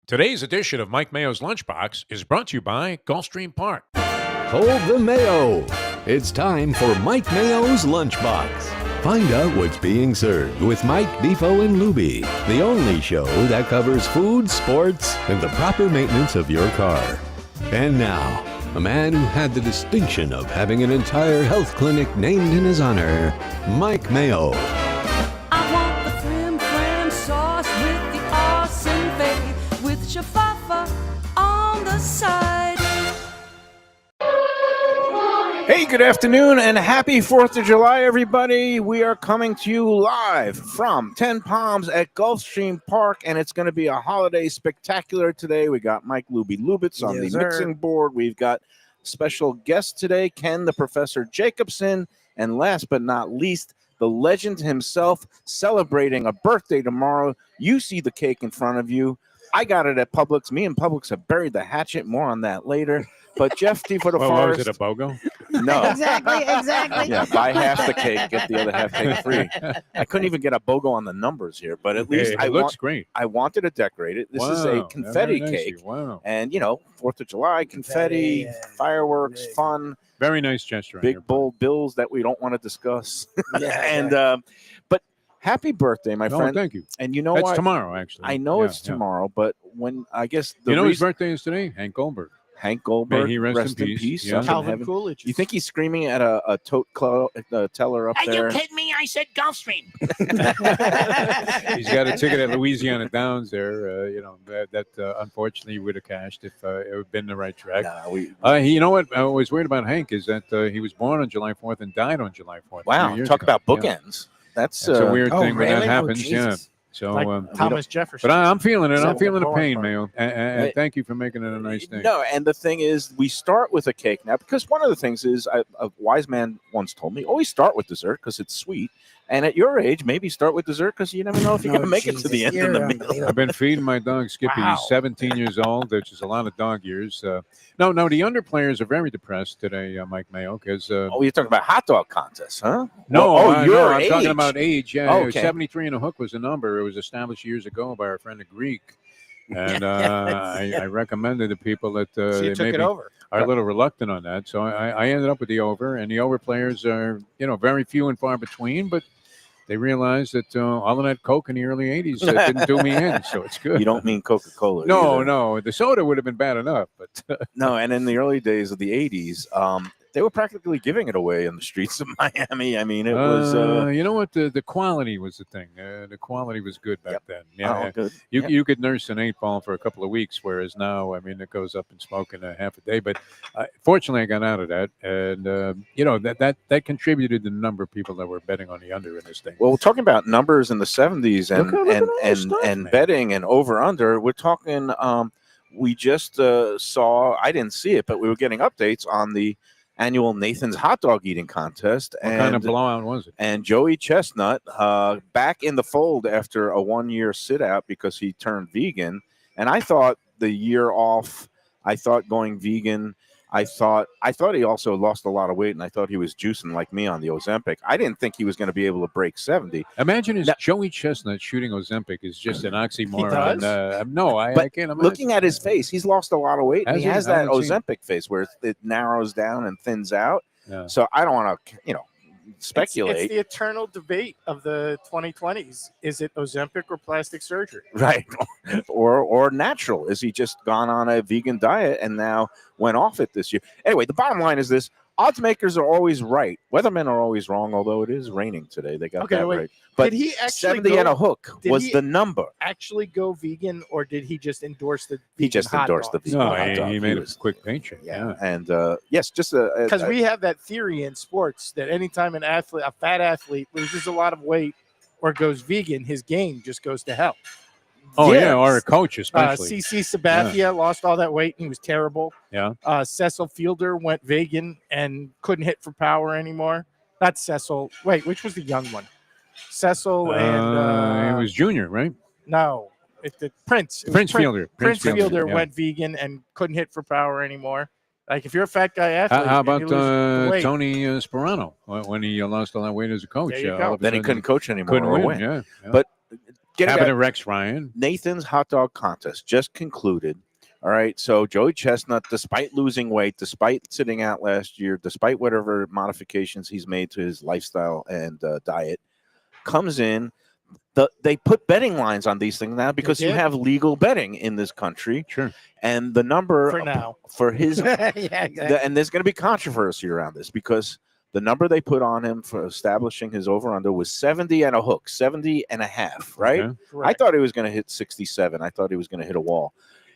Today's edition of Mike Mayo's Lunchbox is brought to you by Gulfstream Park. Hold the Mayo. It's time for Mike Mayo's Lunchbox. Find out what's being served with Mike, Defo, and Lubie, the only show that covers food, sports, and the proper maintenance of your car. And now, a man who had the distinction of having an entire health clinic named in his honor, Mike Mayo. I want the frim fram sauce with the awesome fave, with shafafa on the side. Hey, good afternoon and happy 4th of July, everybody. We are coming to you live from Ten Palms at Gulfstream Park, and it's going to be a holiday spectacular today. We got Mike Lubie Lubitz on the mixing board. We've got special guest today, Ken the Professor Jacobson, and last but not least, the legend himself celebrating a birthday tomorrow. You see the cake in front of you. I got it at Publix. Me and Publix have buried the hatchet. More on that later. But Jeff T for the Forest. Was it a BOGO? No. Exactly. Yeah, buy half the cake, get the other half cake free. I couldn't even get a BOGO on the numbers here, but at least it looks great. I wanted to decorate it. This is a confetti cake. Wow. And, 4th of July, confetti, fireworks, fun. Very nice gesture. Big, bold bills that we don't want to discuss. But happy birthday, my friend. Thank you. And you know That's what? tomorrow, actually. I know it's tomorrow, but when I guess his birthday is today? Hank Goldberg. Hank Goldberg, May he rest in peace. Yeah. Calvin Coolidge. You think he's screaming at a tote teller up there? Are you kidding me? I said Gulfstream. He's got a ticket at Louisiana Downs there. That unfortunately would have cashed if it had been the right track. You know what I was worried about Hank is that he was born on July 4th and died on July 4th. Wow, talk about bookends. That's a weird thing when that happens. Jesus. So like Thomas Jefferson. But I'm feeling it. I'm feeling the pain, Mayo. And thank you for making it a nice day. No, and the thing is, we start with a cake now because one of the things is a wise man once told me, always start with dessert because it's sweet. And at your age, maybe start with dessert because you never know if you're going to make it to the end of the meal. I've been feeding my dog Skippy. Wow. He's 17 years old, which is a lot of dog years. No, the under players are very depressed today, Mike Mayo, because you're talking about hot dog contests, huh? No, I'm age. talking about age. Yeah, okay. 73 and a hook was the number. It was established years ago by our friend the Greek. And I recommended to people that they maybe are a little reluctant on that. So I ended up with the over, and the over players are, very few and far between, but they realized that all of that Coke in the early 80s didn't do me in, so it's good. You don't mean Coca-Cola. No. The soda would have been bad enough. But no, and in the early days of the 80s, they were practically giving it away in the streets of Miami. I mean, it was... you know what? The quality was the thing. The quality was good back then. Yeah, good. You could nurse an 8-ball for a couple of weeks, whereas now, I mean, it goes up in smoke in a half a day. But fortunately, I got out of that. And, that contributed to the number of people that were betting on the under in this thing. Well, we're talking about numbers in the 70s and betting and over-under. We're talking... we just saw... I didn't see it, but we were getting updates on the annual Nathan's hot dog eating contest. What kind of blowout was it? And Joey Chestnut back in the fold after a 1-year sit out because he turned vegan. And I thought the year off, going vegan, I thought he also lost a lot of weight, and I thought he was juicing like me on the Ozempic. I didn't think he was going to be able to break 70. Imagine Joey Chestnut shooting Ozempic is just an oxymoron. I can't imagine. Looking at his face, he's lost a lot of weight. And he has that Ozempic face where it narrows down and thins out. Yeah. So I don't want to, speculate. It's the eternal debate of the 2020s. Is it Ozempic or plastic surgery? Right. or natural. Is he just gone on a vegan diet and now went off it this year? Anyway, the bottom line is this. Odds makers are always right. Weathermen are always wrong, although it is raining today. They got that right. But did he actually 70 and a hook was the number. Actually go vegan, or did he just endorse the vegan He just endorsed the vegan hot dog. He made a quick paycheck. Yeah. And yes, just because we have that theory in sports that anytime a fat athlete loses a lot of weight or goes vegan, his game just goes to hell. Oh, yeah, or a coach especially. CC Sabathia lost all that weight and he was terrible. Yeah. Cecil Fielder went vegan and couldn't hit for power anymore. Not Cecil. Wait, which was the young one? Cecil and... it was Junior, right? No. Prince. Prince Fielder. Prince Fielder went vegan and couldn't hit for power anymore. Like, if you're a fat guy athlete... How about Tony Sperano when he lost all that weight as a coach? Then he couldn't coach anymore. Couldn't win, yeah. But... Cabinet Rex Ryan. Nathan's hot dog contest just concluded. All right, so Joey Chestnut, despite losing weight, despite sitting out last year, despite whatever modifications he's made to his lifestyle and diet, comes in. They put betting lines on these things now because you have legal betting in this country. Sure. And the number For now. for his Exactly. and there's going to be controversy around this because the number they put on him for establishing his over-under was 70 and a hook, 70 and a half, right? Okay. I thought he was going to hit 67. I thought he was going to hit a wall.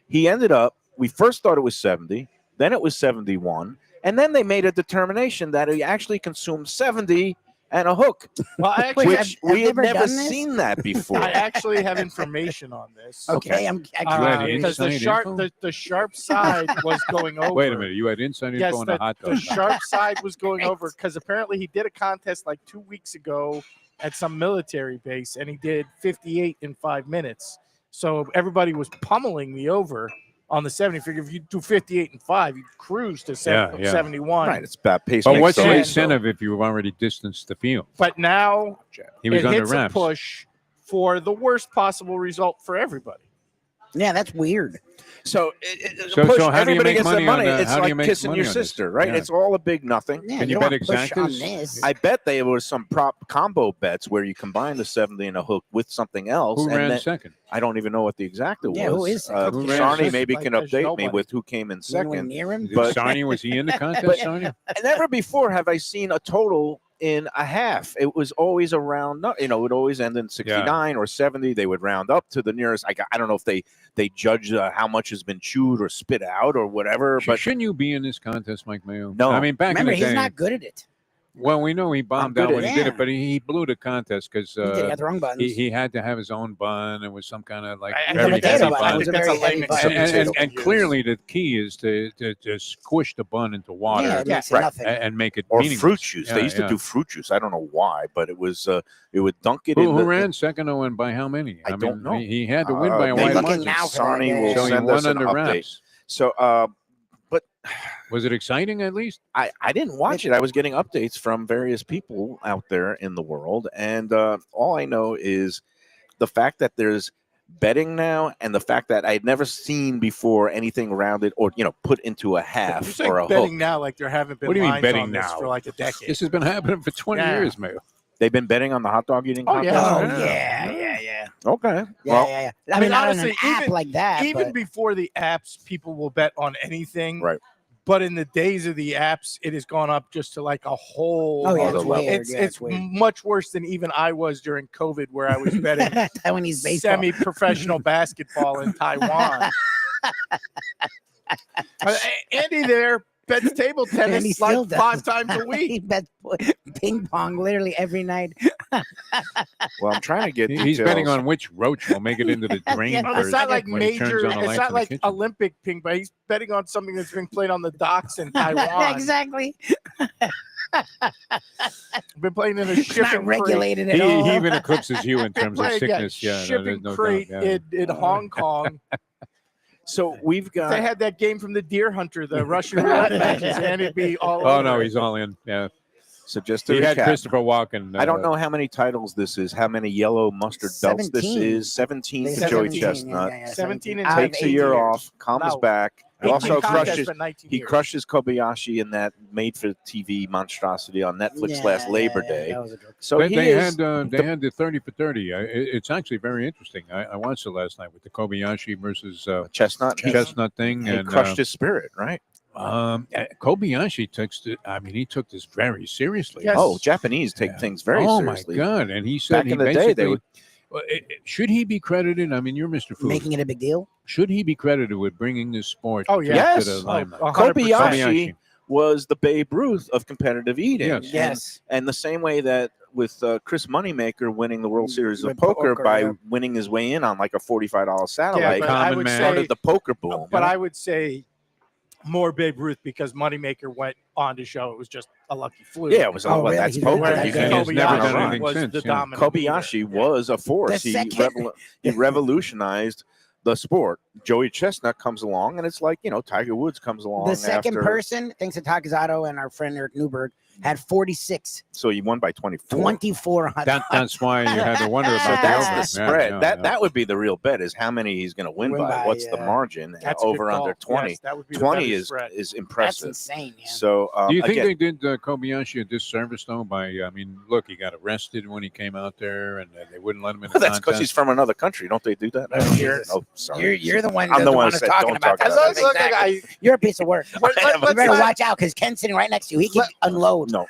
He ended up, we first thought it was 70, then it was 71, and then they made a determination that he actually consumed 70 and a hook, Well, which I've we had never never done this. seen that before. I actually have information on this. Okay, I'm Because the inside sharp, info? the sharp side was going over. Wait a minute. You had inside Yes, info on the hot the dog. sharp side was going over because apparently he did a contest like 2 weeks ago at some military base, and he did 58 in 5 minutes. So everybody was pummeling the over on the 70. Figure if you do 58 and 5, you cruise to 71. Right, it's about pace. But makes what's the sense. incentive if you've already distanced the field? But now He was it under hits wraps. a push for the worst possible result for everybody. Yeah, that's weird. So, So push, how do you everybody make gets the money on money. that? It's How do you like make kissing money your on this? sister, right? Yeah. It's all a big nothing. Yeah, Can you don't bet wanna push on exactas? this. I bet there was some prop combo bets where you combine the 70 and a hook with something else. Who and ran then, second? I don't even know what the exacta was. Yeah, who is second? Who ran Sarni second? maybe Like, can there's update me nobody. with who came in Anyone second. near him? But- Sarni, was he in the contest, But- Sarni? Never before have I seen a total in a half. It was always around, it would always end in 69 or 70. They would round up to the nearest. I don't know if they judge how much has been chewed or spit out or whatever. But Shouldn't you be in this contest, Mike Mayo? No. I mean, back Remember, in the he's day. not good at it. Well, we know he bombed good out when at he did it. it, but he blew the contest because He did. He got the wrong buttons. he had to have his own bun. It was some kind of like I very think potato heavy bun. bun. It was a That's very a heavy lame bun. exception. And clearly the key is to squish the bun into water Yeah, it makes Right. nothing. and make it or meaningless. fruit juice. Yeah, They used to yeah. do fruit juice. I don't know why, but it was it would dunk it in. Who the, ran second and by how many? I don't know. He had to win by a maybe wide looking margin. now for that, Sonny yeah. will So he send won us an under update. wraps. So, but Was it exciting at least? I didn't watch it. I was getting updates from various people out there in the world, and all I know is the fact that there's betting now, and the fact that I had never seen before anything around it or put into a You're half saying or a betting hook. now like there haven't been What do you mean lines betting on this now? for like a decade. This has been happening for 20 Yeah. years, Mayo. They've been betting on the hot dog eating Oh, contest? yeah. Oh, yeah. Okay. Yeah, Well, yeah. I I mean, mean, not honestly, on an app even- like that. Even but before the apps, people will bet on anything. Right. But in the days of the apps, it has gone up just to like a whole. Oh, yeah, other it's level. weird. It's Yeah, it's it's weird. much worse than even I was during COVID, where I was betting Taiwanese baseball. semi-professional basketball in Taiwan. Andy there bets table And he tennis still like does. 5 times a week. He bets ping pong literally every night. well, I'm trying to get He's details. betting on which roach will make it into the drain Yeah. Well, it's first not like when he turns major. on the It's lights not in the like kitchen. Olympic ping, but he's betting on something that's being played on the docks in Taiwan. Exactly. Been playing in a It's shipping not crate. regulated at He all. even eclipses you in terms of Playing, sickness. Yeah, no, there's shipping no crate doubt. Yeah. in Hong Kong. So we've got. They had that game from the Deer Hunter, the Russian roulette matches, and it'd be all Oh over no, it. he's all in. Yeah, So just to he had recap, Christopher Walken. I don't know how many titles this is, how many yellow mustard belts this 17. is. 17 They for said Joey 17, Chestnut. yeah, 17 and Out of Takes a 18 year years. off, comes No. back. 18 Also contests, crushes. but 19 He years. crushes Kobayashi in that made-for-TV monstrosity on Netflix last Labor Day. That was a joke. So They, he they is. had they had the 30 for 30. It's actually very interesting. I watched it last night with the Kobayashi versus Chestnut. Chestnut thing, He and crushed his spirit, right? Kobayashi he took this very seriously. Yes. Oh, Japanese take Yeah. things very oh seriously. my God! And he said Back he in the day, basically they would. Well, should he be credited? I mean, you're Mr. Food. Making it a big deal. Should he be credited with bringing this sport Oh, to, yeah. Yes. to the Oh, limelight? 100%. Kobayashi was the Babe Ruth of competitive eating. Yes. Yes. And the same way that with Chris Moneymaker winning the World Series of With Poker poker, by yeah. winning his way in on like a $45 Yeah, satellite, but I Common would man. started say, the poker boom. but I would say more Babe Ruth because Moneymaker went on to show it was just a lucky fluke. yeah, it was Oh, all really? that's He's poker. really And that he's good. never done Kobayashi anything was since. the yeah. dominant Kobayashi leader. was a force. The He, second- he revolutionized the sport. Joey Chestnut comes along, and it's like Tiger Woods comes along. The second after, person, thanks to Takazato and our friend Eric Newberg, had 46, So you won by 24. 24 hot dogs. That's why you had to wonder So about that's the the over. spread. Yeah, that would be the real bet, is how many he's going to win by. What's the yeah. margin? That's a good Over under call. 20. Yes, that would be the 20 better is spread. is That's impressive. insane. Yeah. So Do you think again, they did Kobayashi a disservice though? I mean, look, he got arrested when he came out there, and they wouldn't let him in the that's because he's contest. from another country. Don't they do that? Oh, Here? Jesus. Oh, sorry. You're the one. I'm the one who who's said talking don't about talk that. about Look, Exactly. I, You're a piece of work. let's You better not- watch out because Ken's sitting right next to you. He can unload. No.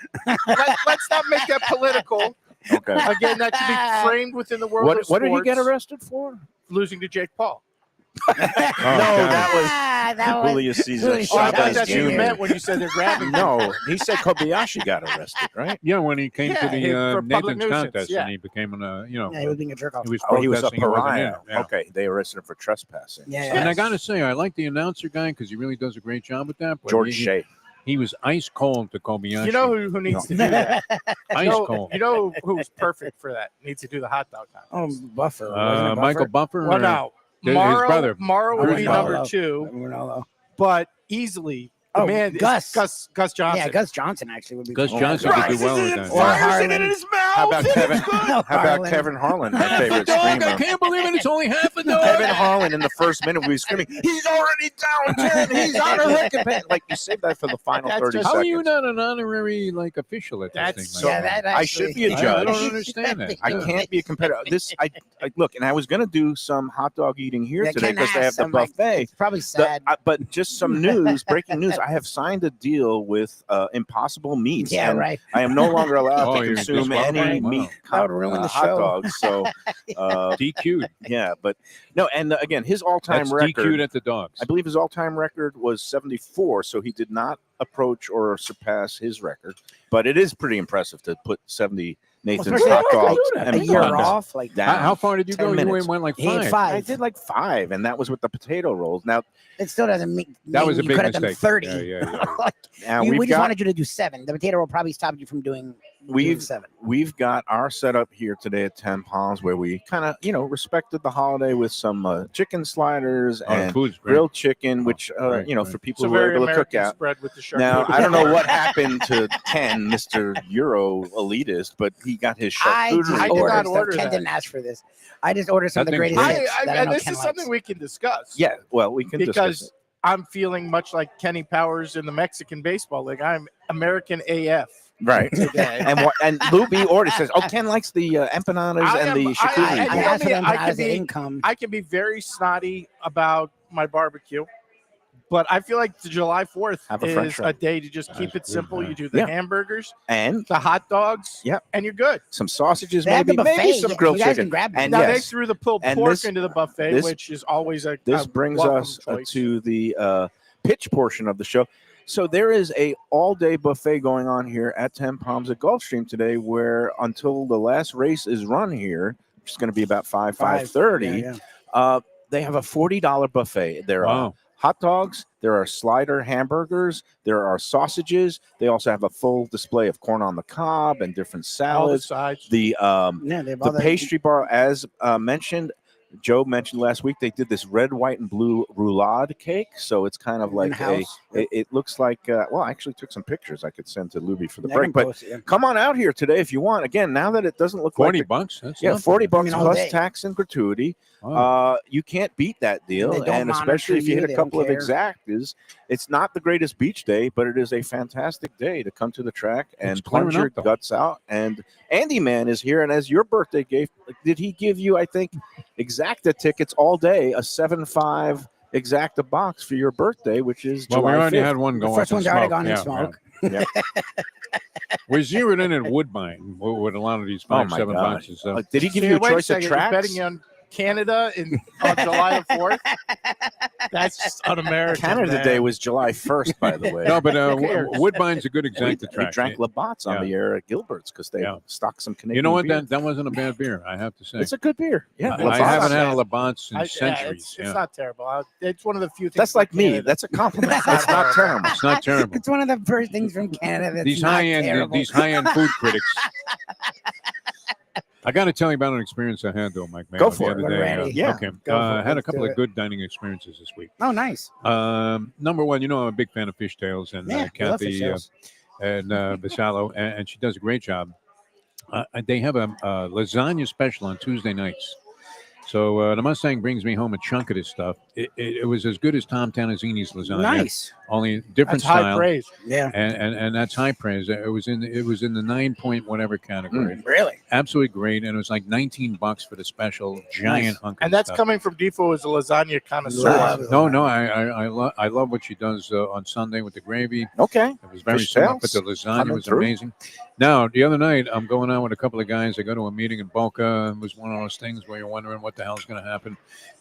let's not make that political. Okay. Again, that should be framed within the world of What sports. did he get arrested for? Losing to Jake Paul. No, that that was Julius Caesar Julius Oh, I Chavez thought Chavez that's what you Jr. meant when you said they're grabbing. No, he said Kobayashi got arrested, right? Yeah, when he came to Yeah, the for public Nathan's nuisance, contest, yeah. and he became Yeah, he was being a jerk off. he was Oh, he was a protesting. He wasn't in pariah. it, yeah. Okay, they arrested him for trespassing. Yeah, And I got to say, I like the announcer guy because he really does a great job with that. But George he, Shea. he was ice cold to Kobayashi. You know who needs to do that? ice cold. You know who's perfect for that? Needs to do the hot dog contest. Oh, Buffer. Wasn't it Michael Buffer? Buffer. Well, or no. his Morrow, brother. Morrow would be Ronaldo. number 2, Ronaldo. but easily the Oh, man Gus. is Gus Johnson. Yeah, Gus Johnson actually would be. Gus cool. Johnson could do well with that. Or Harlan. How about Kevin? How about Harlan. Kevin Harlan, my favorite Dog, I screamer? can't believe it. It's only half a dog. Kevin Harlan in the first minute we was screaming, he's already down 10. He's on a hook and pin. Like you saved that for the final That's 30 just- How seconds. are you not an honorary official at this That's thing? so- Mike? Yeah, that I should be a actually- judge. I don't understand that. I can't be a competitor. I look, and I was going to do some hot dog eating here Yeah, today Ken because they has have the some, like, buffet. It's probably sad. But just some news, breaking news. I have signed a deal with Impossible Meats. Yeah, and right. I am no longer allowed Oh, to you're consume any disqualified? Wow. meat That would ruin the hot show. dogs. So, DQ'd. yeah, but no, and again, his all-time That's record. DQ'd at the dogs. I believe his all-time record was 74, so he did not approach or surpass his record. But it is pretty impressive to put 70 Nathan's especially hot dogs a and year burn them off, like down. How far did you 10 go? minutes. You went like he had 5. 5. I did like 5, and that was with the potato rolls. Now, It still doesn't mean That was a you big could have done mistake. 30. Yeah, yeah. Like, now we we've just got wanted you to do 7. The potato roll probably stopped you from doing We've- 7. we've got our setup here today at 10 Palms, where we kind of respected the holiday with some chicken sliders Oh, the and food's great. grilled chicken, which right, right. for It's people a who are very able to cook American out. spread with the Now, charcuterie. I don't know what happened to Ken, Mr. Euro elitist, but he got his I charcuterie. just I did ordered not stuff. order Ken that. didn't ask for this. I just ordered some of That the thing's greatest great. hits that I and know this Ken is likes. something we can discuss. Yeah, well, we can discuss because it. I'm feeling much like Kenny Powers in the Mexican baseball league. I'm American AF Right. today. And Lubie already says, oh, Ken likes the empanadas I and am- the I- charcuterie. I- I you know asked for me, them I can as an be- income. I can be very snotty about my barbecue, but I feel like the July 4th Have a French is fry. a day to just keep it good, simple. man. You do the Yeah. hamburgers, And the hot dogs, Yep. and you're good. some sausages, They have the maybe buffet. some You grilled guys can chicken. grab And them. Now they yes, threw the pulled and pork this- into the buffet, this- which is always a This brings welcome us choice. to the pitch portion of the show. So there is a all-day buffet going on here at 10 Palms at Gulfstream today, where until the last race is run here, which is going to be about 5:30, Yeah, yeah. they have a $40 buffet. There are Wow. hot dogs, there are slider hamburgers, there are sausages. They also have a full display of corn on the cob and different all the salads. sides. The Yeah, they have all the pastry bar, as mentioned, Joe mentioned last week, they did this red, white, and blue roulade cake. So it's kind of like in-house. it looks like, well, I actually took some pictures I could send to Lubie for the Yeah, I break. can But post it, yeah. come on out here today if you want. Again, now that it doesn't look like $40. That's yeah, nothing. 40 bucks I mean, all plus day. tax and gratuity. Wow. You can't beat that deal. They don't And especially if you monitor hit you, a they couple don't of care. exactas. It's not the greatest beach day, but it is a fantastic day to come to the track and It's clearing plunge your up, though. guts out. And Andy Man is here. And as your birthday gift, did he give you, I think, exacta tickets all day, a 7.5 exacta box for your birthday, which is Well, we July already 5th. had one The go first up one's in already smoke. gone in Yeah, smoke. yeah. We zeroed in at Woodbine with a lot of these Oh, 5, my 7 God. boxes. So. Did he give See, you a wait choice of second, you're tracks? betting on Canada on July the 4th? That's just un-American. Canada man. Day was July 1st, by the way. No, but Who cares? Woodbine's a good we exacta track. drank Labatt's on Yeah. the air at Gilbert's because they Yeah. stocked some Canadian You know what? beer. That wasn't a bad beer, I have to say. It's a good beer. Yeah, I Labatt's. haven't had a bad. Labatt's in Yeah, centuries. it's not terrible. It's one of the few things. That's like from me. Canada. That's a compliment. That's not terrible. It's not terrible. It's one of the first things from Canada that's These not high-end terrible. food critics. I got to tell you about an experience I had though, Mike. Go the for other it. day. We're ready. Yeah, Okay. go for I it. had a Let's couple do of it. good dining experiences this week. Oh, nice. Number one, I'm a big fan of fishtails, and Yeah, we love Kathy fishtails. and Basalo, and she does a great job. They have a lasagna special on Tuesday nights. So the Mustang brings me home a chunk of this stuff. It was as good as Tom Tanazzini's lasagna. Nice. Only different That's high style. praise. Yeah. And that's high praise. It was in the 9 point whatever category. Really? Absolutely great, and it was like $19 for the special giant hunk. And of that's stuff. coming from Defo as a lasagna connoisseur. Love No, I love what she does on Sunday with the gravy. Okay. It was very Fish simple, but sales the lasagna coming was through. amazing. Now, the other night, I'm going out with a couple of guys. I go to a meeting in Boca. It was one of those things where you're wondering what the hell's going to happen.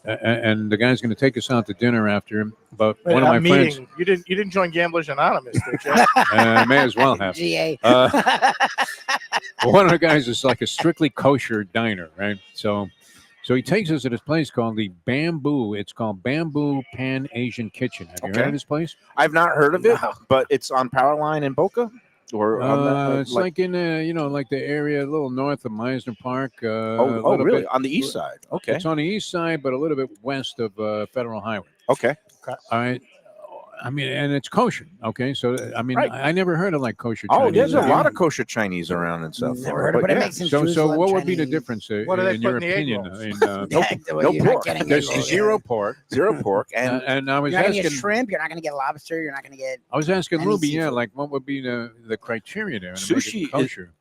And the guy's going to take us out to dinner after. But Wait, one of my meeting. friends, You didn't join Gamblers Anonymous, did you? may as well have. GA. One of the guys is like a strictly kosher diner, right? So he takes us to this place called the Bamboo. It's called Bamboo Pan Asian Kitchen. Have you Okay. heard of this place? I've not heard of it, No. but it's on Powerline in Boca, or on that, It's like in like the area a little north of Meisner Park. oh, little really? bit- On the east side. Okay. It's on the east side, but a little bit west of Federal Highway. Okay. All right. I mean, and it's kosher. Okay, so I mean, Right. I never heard of like kosher. Oh, Chinese. there's a food. lot of kosher Chinese around in South Never Florida. heard of it, but it yeah. makes sense. So Jews love what would be the Chinese. difference What do they in put your in the egg opinion? rolls? no You're not pork. getting There's egg rolls. zero pork, Zero pork, and and I was You're not gonna asking. get shrimp. You're not gonna get lobster. You're not gonna get I was asking any Lubie, yeah, seafood. like what would be the criteria there? to make it Sushi is- kosher.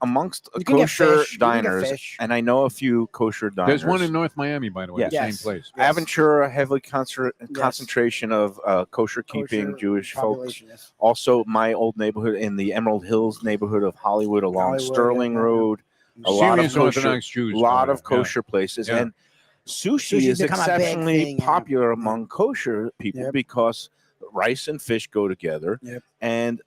amongst You can get kosher fish, you can get diners, fish. and I know a few kosher diners. There's one in North Miami, by the way, Yes. the same Yes. place. Yes. Aventura, heavily concentration of kosher keeping kosher Jewish folks. population, yes. Also, my old neighborhood in the Emerald Hills neighborhood of Hollywood along Hollywood, Sterling yeah. Road. A lot of Serious kosher, Orthodox Jews. lot go of there, yeah. kosher places, Yeah. and sushi Sushi's is become a big exceptionally thing, yeah. popular among kosher people Yep. because rice and fish go together, Yep. and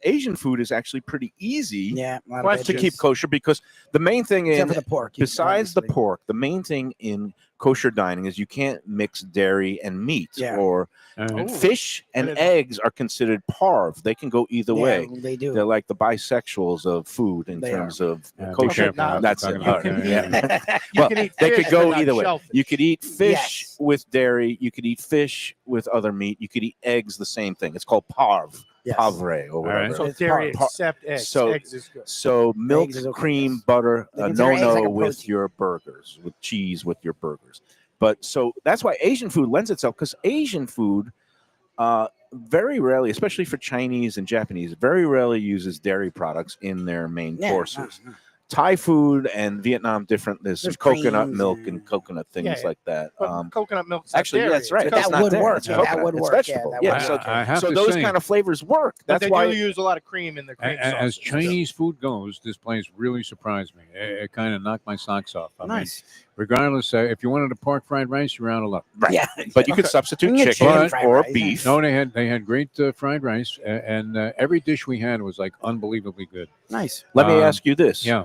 Asian food is actually pretty easy Yeah, a lot of Question. to veggies. keep kosher because the main thing Except in for the pork. besides the obviously. pork, the main thing in kosher dining is you can't mix dairy and meat, Yeah. or Uh, fish and I didn't- eggs are considered parv. They can go either Yeah, way. They do. They're like the bisexuals of food in They terms of Yeah, be kosher. careful now. what That's you're it. talking about. Okay. Yeah. You Well, can eat they fish, could go but not either way. shellfish. You could eat fish Yes. with dairy. You could eat fish with other meat. You could eat eggs. The same thing. It's called parv, Yes. pavre, or whatever. right. So It's dairy par- except eggs. so- Eggs is good. So milk, Eggs is okay, cream, yes. butter, They consider eggs no like a with protein. your burgers, with cheese with your burgers. But so that's why Asian food lends itself, because Asian food very rarely, especially for Chinese and Japanese, very rarely uses dairy products in their main Yeah, courses. no. Thai food and Vietnam different. There's some There's coconut creams milk and- and coconut things Yeah, yeah. like that. But coconut milk. Actually, yeah, that's right. But It's that not would dairy, work. it's Yeah, coconut, that would it's work. vegetable. Yeah, Yeah, that so- would work. I have so to those say, kind of flavors work. But That's they why. do use a lot of cream in their cream as sauces. Chinese food goes, this place really surprised me. It kind of knocked my socks off. I mean, Nice. regardless, if you wanted a pork fried rice, you're out of luck. Right. Yeah. But you could Okay. substitute You can get chicken chicken fried or rice, beef. No, they had great fried rice, and every dish we had was like unbelievably good. Nice. Let me Um, ask you this. Yeah.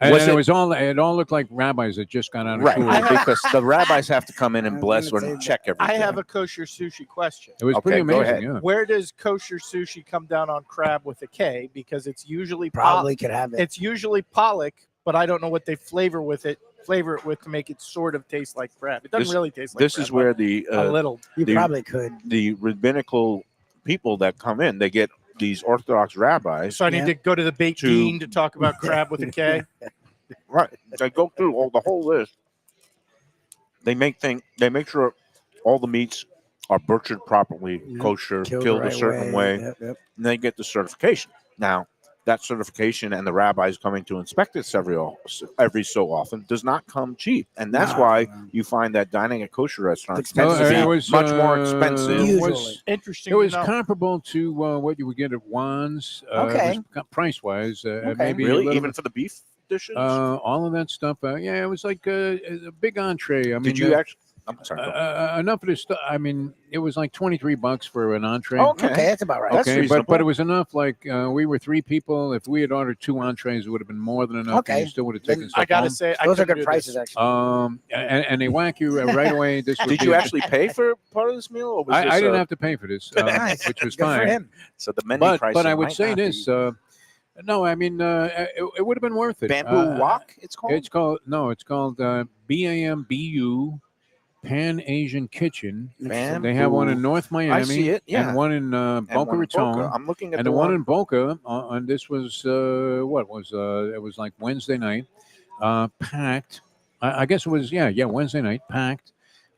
And Was it all looked like rabbis that just got out of Right, school. because the rabbis have to come in I and was bless gonna and say check everything. I have a kosher sushi question. It was Okay, pretty go amazing. ahead. Yeah. Where does kosher sushi come down on crab with a K? Because it's usually Probably could have it. it's usually pollock, but I don't know what they flavor it with to make it sort of taste like crab. It doesn't This- really taste like This crab. is where the but a little. You the- probably could. the rabbinical people that come in, they get these Orthodox rabbis. So I need Yeah. to go to the Beit To- Din to talk about crab with a K. Right. They go through the whole list. They make sure all the meats are butchered properly, Yep. kosher, Killed killed the a right certain way, Yep, yep. and they get the certification. Now, that certification and the rabbis coming to inspect it every so often does not come cheap, and that's No, why no. you find that dining at kosher restaurants It's tends to expensive. be It was, much more expensive. It Usually. was, Interesting. it was to know. comparable to what you would get at Juan's. Okay. Price wise, Okay. maybe a Really, little even bit- for the beef dishes. all of that stuff. Yeah, it was like a big entree. I mean, Did you actually? I'm sorry. go ahead. enough of this stuff? I mean, it was like $23 for an entree. Okay. Okay, that's about right. That's Okay, reasonable. but it was enough. Like we were 3 people. If we had ordered 2 entrees, it would have been more than enough. Okay. And you still would have Then taken stuff I gotta home. say, I Those are couldn't good do prices, this. actually. And they whack you right away. This would Did be you a- actually pay for part of this meal? Or was this I didn't a- have to pay for this, Nice. which was Good for fine. him. So the menu But pricing I would might say not this. be- No, I mean it would have been worth it. bamboo wok. It's called. It's called BAMBU Pan Asian Kitchen. Bamboo. They have one in North Miami. I see it, yeah. And one in Boca Raton. I'm looking at And the one in Boca, and this was it was like Wednesday night, packed. I guess it was Wednesday night, packed.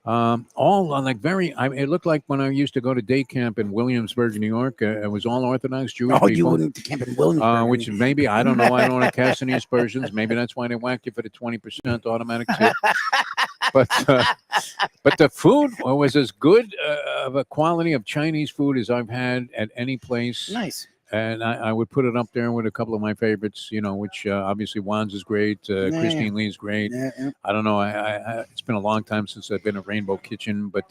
All like it looked like when I used to go to day camp in Williamsburg, New York. It was all Orthodox Jewish people. You wouldn't camp in Williamsburg. Which maybe, I don't know. I don't want to cast any aspersions. Maybe that's why they whacked you for the 20% automatic tip. But the food was as good of a quality of Chinese food as I've had at any place. Nice. And I would put it up there with a couple of my favorites, which obviously Juan's is great. Christine Lee's great. Yeah. I don't know. It's been a long time since I've been at Rainbow Kitchen, but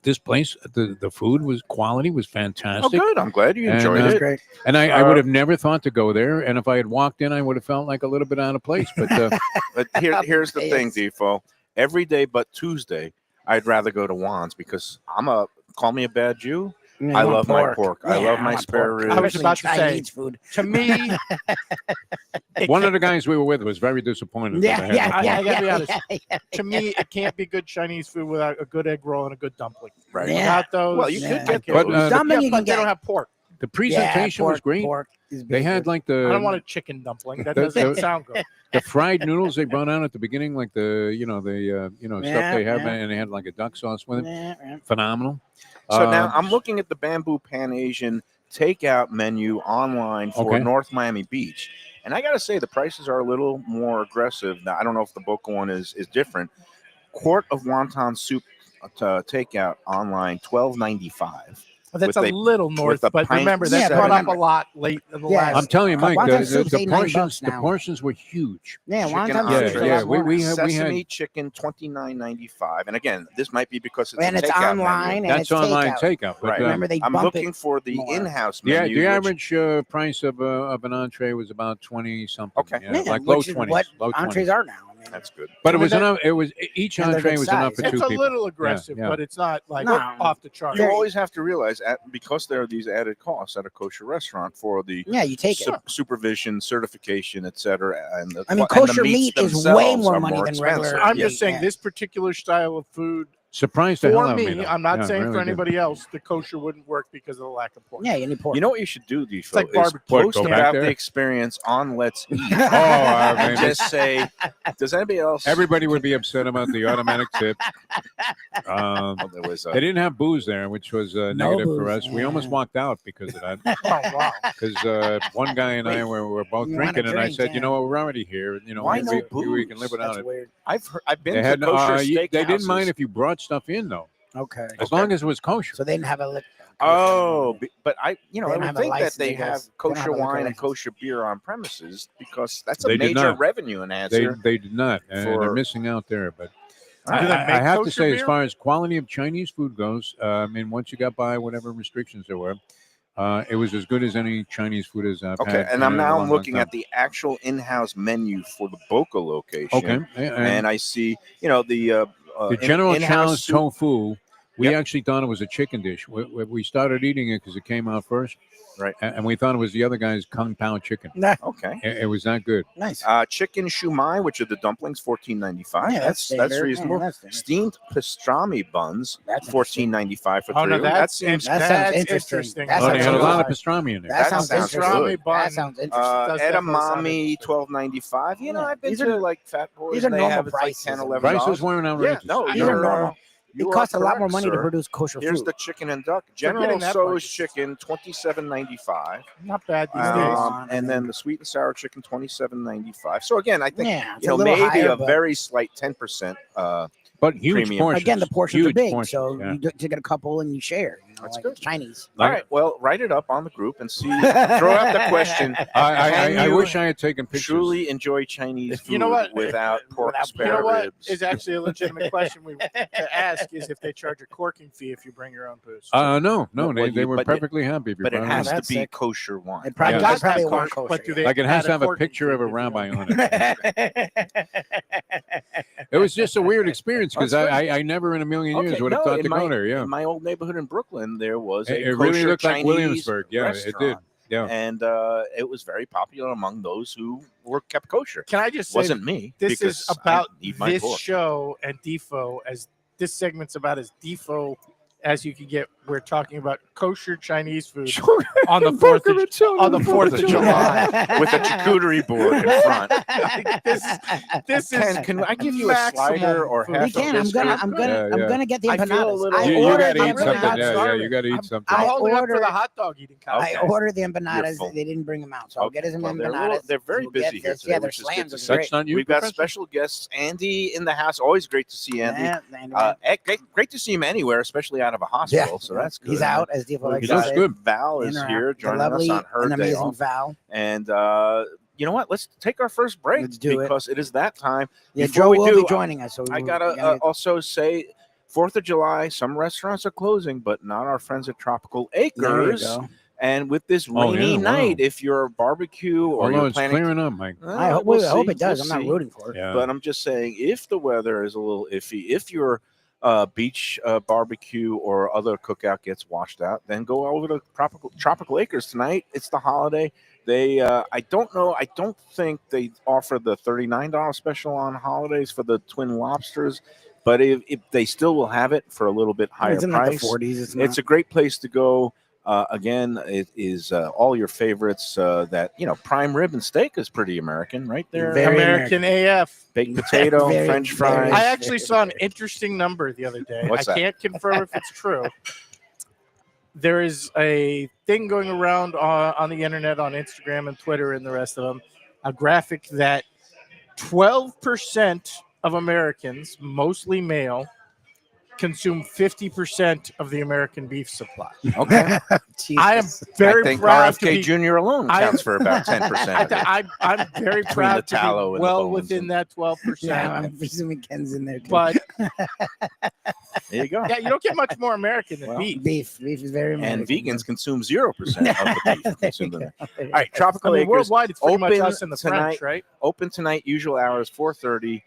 this place, the food quality was fantastic. Oh, good. I'm glad you enjoyed it. Great. And I would have never thought to go there. And if I had walked in, I would have felt like a little bit out of place. But But here's the thing, Defo. Every day but Tuesday, I'd rather go to Juan's because call me a bad Jew. I love my pork. I love my spare ribs. I was about to say, Chinese food. to me, one of the guys we were with was very disappointed. Yeah, that I had I gotta be honest. yeah. To me, it can't be good Chinese food without a good egg roll and a good dumpling. Right. Yeah. Without those, Well, you Yeah. could get But, those. Dumpling you but can they get. don't have pork. The presentation was great. Pork is They had good. like I don't the want a chicken dumpling. That the- doesn't the- sound good. the fried noodles they brought out at the beginning, like the stuff they have, Yeah. and they had like a duck sauce with it. Yeah. Phenomenal. So now I'm looking at the Bamboo Pan Asian takeout menu online for Okay. North Miami Beach. And I got to say, the prices are a little more aggressive. Now, I don't know if the Boca one is different. Quart of wonton soup takeout online, $12.95. But that's with a little north. a But pint remember, Yeah, that but brought up remember- a lot late in the Yeah. I'm last. telling you, Mike, Wonton soup's the $8-9 now. portions were huge. Yeah, Chicken wonton entree. soup's a Yeah, lot more. we had Sesame chicken, $29.95. And again, this might be because it's And a it's takeout online menu. and That's it's online takeout. takeout. But, Right. Remember, they I'm bump looking it for the more. in-house the menu. which- average price of an entree was about 20 something. Okay. Yeah, Yeah, like low which is 20s. what Low 20s. entrees are now. I mean, That's good. But it I mean, was that- enough. It was each And they're entree good was enough size. for It's two a people. little aggressive, yeah. but it's not like No. off the chart. You always have to realize, because there are these added costs at a kosher restaurant for the yeah, you take it. supervision, certification, etc. And I mean, and the kosher meats meat is themselves way more are money than expensive. regular- I'm Yeah, just saying yeah. this particular style of food Surprised the hell for out of me. though. I'm not Yeah, saying really for did. anybody else, the kosher wouldn't work because of the lack of pork. Yeah, you need pork. You know what you should do, Defo, like is barbecue. post Go back about there? the experience on Let's Eat. Oh, And man, just say, does anybody else? everybody would be upset about the automatic tip. Well, there was They didn't have booze there, which was negative for booze, us. We almost yeah. walked out because of that. Oh wow! Because one guy and I were both You wanna drinking, and I drink, said, yeah. you know what, we're already here. Why no we can booze? live without That's it. weird. I've been They to had kosher they didn't steakhouses. mind if you brought stuff in though, Okay. as long as it was kosher. So they didn't have a liquor. Oh, but I They I don't would have a think that license, they I guess. have They don't have kosher a liquor wine and license. kosher beer on premises because that's a They did major not. revenue They enhancer. they did not, and For- they're missing out there. But All right. Do they I make have to kosher say, as beer? far as quality of Chinese food goes, I mean, once you got by whatever restrictions there were, it was as good as any Chinese food as I've Okay, had. and I'm in a now long, looking long at the actual in-house menu for the Boca location. time. Okay, And I see, the General in-house Chow's soup. tofu. We Yep. actually thought it was a chicken dish. We started eating it because it came out first, Right. And we thought it was the other guy's Kung Pao chicken. Okay. It was that good. Nice. Chicken shumai, which are the dumplings, $14.95. Yeah, that's standard. reasonable. Yeah, that's standard. Steamed pastrami buns, That's $14.95 for Oh three. no, that seems. That sounds that's interesting. That Oh, sounds they had a good. lot of pastrami in there. That That sounds sounds interesting. good. Pastrami That sounds interesting. does definitely sound Edamame, interesting. $12.95. Yeah. I've been These to are- like Fat Boys. these are and they normal have it's like prices. 10, $11. Prices weren't Yeah, outrageous. no, These you're are normal. you It are costs a lot correct, more money to sir. produce kosher Here's food. the chicken and duck. They're General getting that Tso's price. chicken, $27.95. Not bad these days. And then the sweet and sour chicken, $27.95. So again, I think Yeah, it's a little maybe higher, a but- very slight 10%. But huge Premium. portions. Again, the portions are Huge big, portions, so yeah. you get a couple and you share. That's like good. Chinese. All right, well, write it up on the group and see. Throw out the question. I Can you wish I had taken pictures. Truly enjoy Chinese food You know what? without pork Without- spare You know what ribs. is actually a legitimate question to ask is if they charge a corking fee if you bring your own booze. No, Well, they were but it- perfectly happy. If you but it brought has them. to That's be sick. kosher wine. They probably, Yeah. they Does probably have weren't kosher, kosher. but do they Like it has add to have a corking picture fee of a if you rabbi don't? on it. It was just a weird experience because That's I never in a million years Okay, would have no, thought in to my- go there. Yeah, In my old neighborhood in Brooklyn, there was a it really kosher looked like Chinese Williamsburg. Yeah, it did. restaurant. Yeah. And it was very popular among those who were kept kosher. Can I just say, Wasn't me. this is because about I eat my this pork. show and Defo, as this segment's about as Defo as you could get. We're talking about kosher Chinese food on the 4th of July. with a charcuterie board in front. This is Can I give you a maximum slider or food. half We can. a I'm biscuit? gonna get the I feel a empanadas. little- I You ordered got to the eat something. empanadas. Yeah, you got to eat something. I'm I holding up for ordered- the hot dog eating contest. I ordered the You're empanadas. full. They didn't bring them out, so I'll get us some Well, empanadas. they're very We'll get busy here this. today, Yeah, their which is good slams to are see. great. That's not you, We've got Professor? special guests. Andy in the house. Always great to see Andy. Yeah, Great to see him anywhere, especially out of a hospital. So that's good. He's out, as Defo We likes He to looks say. good. Val is here The joining us lovely on her and day amazing off. Val. And you know what? Let's take our first break Let's do it. because it is that time. Yeah, Before Joe we will do, be joining us. So I we gotta gotta get- also say, 4th of July, some restaurants are closing, but not our friends at Tropical There you Acres. go. And with this Oh, rainy yeah, wow. night, if you're a barbecue or Although you're it's planning, clearing up, Mike. I hope, we'll I hope see, it does. we'll I'm not see. rooting for it. Yeah. But I'm just saying, if the weather is a little iffy, if your beach barbecue or other cookout gets washed out, then go over to Tropical Acres tonight. It's the holiday. They, I don't know. I don't think they offer the $39 special on holidays for the twin lobsters, but if they still will have it for a little bit higher It's in like the price. 40s. It's a great place to go. Again, it is all your favorites. That prime rib and steak is pretty American, right there. Very American AF. Baked potato, Very, French very- fries. I actually saw an interesting number the other day. What's I that? can't confirm if it's true. There is a thing going around on the internet, on Instagram and Twitter and the rest of them, a graphic that 12% of Americans, mostly male, consume 50% of the American beef supply. Okay, I am Jesus. very I think proud to RFK be. Jr. alone I- counts for about 10%. I'm very Between proud the to tallow be and the well bones within and- that 12%. Yeah, I'm presuming Ken's in there too. But There you go. yeah, you don't get much more American than Well, beef. beef is very And American. vegans consume 0% of the beef There consumed. you in go. there. All right, Tropical I mean, Acres worldwide, it's pretty much open us and the tonight. French, right? open tonight. Usual hours 4:30.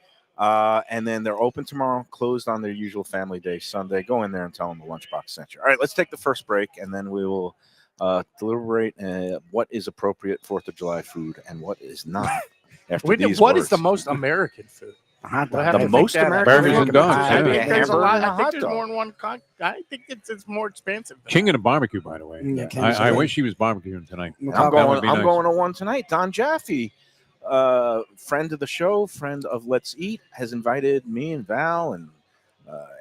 And then they're open tomorrow, closed on their usual family day, Sunday. Go in there and tell them the Lunchbox sent you. All right, let's take the first break, and then we will deliberate what is appropriate 4th of July food and what is not. After these What is words. the most American food? Hot We'll dog. have The to think most that out. American Burgers and dogs, I yeah. think A there's a hamburger lot. and a I think hot there's dog. more than one. I think it's more expensive. than King that. of the barbecue, by the way. Yeah, King I of the- wish he was barbecuing tonight. We'll I'm talk That would going. be I'm nice. going to one tonight. Don Jaffe, friend of the show, friend of Let's Eat, has invited me and Val and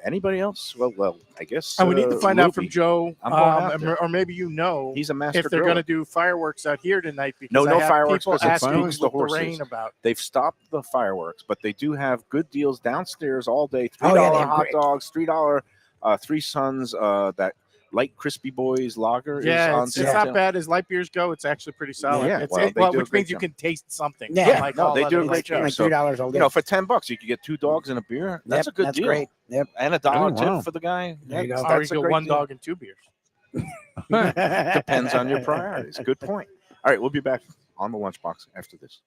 anybody else. Well, I guess. And we need to find out from Lubie. Joe, I'm going out there. or maybe He's a master if they're griller. going to do fireworks out here tonight. Because No I have fireworks people because it asking spoils the with horses. rain about. They've stopped the fireworks, but they do have good deals downstairs all day. $3 Oh, yeah, they have hot great- dogs, $3 Three Sons, that light crispy boys lager is Yeah, on it's sale. not bad as light beers go. It's actually pretty solid. Yeah, It's- well, they do a which great means you job. can taste something. Yeah, like no, all they do a other great light job. beers. Like So, $3 all day. For $10, you could get 2 dogs and a beer. That's Yep, a good that's deal. great. Yep. And $1 Oh, wow. tip for the guy. There you go. Or you That's a go great one deal. dog and 2 beers. Depends on your priorities. Good point. All right, we'll be back on the Lunchbox after this.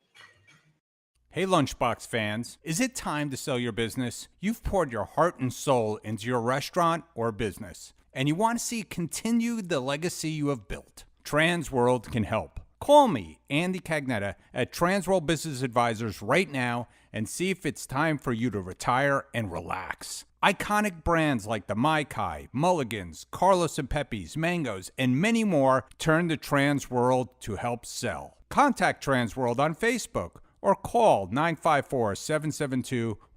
Hey Lunchbox fans, is it time to sell your business? You've poured your heart and soul into your restaurant or business, and you want to see continue the legacy you have built. Transworld can help. Call me, Andy Cagnetta, at Transworld Business Advisors right now and see if it's time for you to retire and relax. Iconic brands like the Mai Kai, Mulligans, Carlos and Pepe's, Mangoes, and many more turn to Transworld to help sell. Contact Transworld on Facebook or call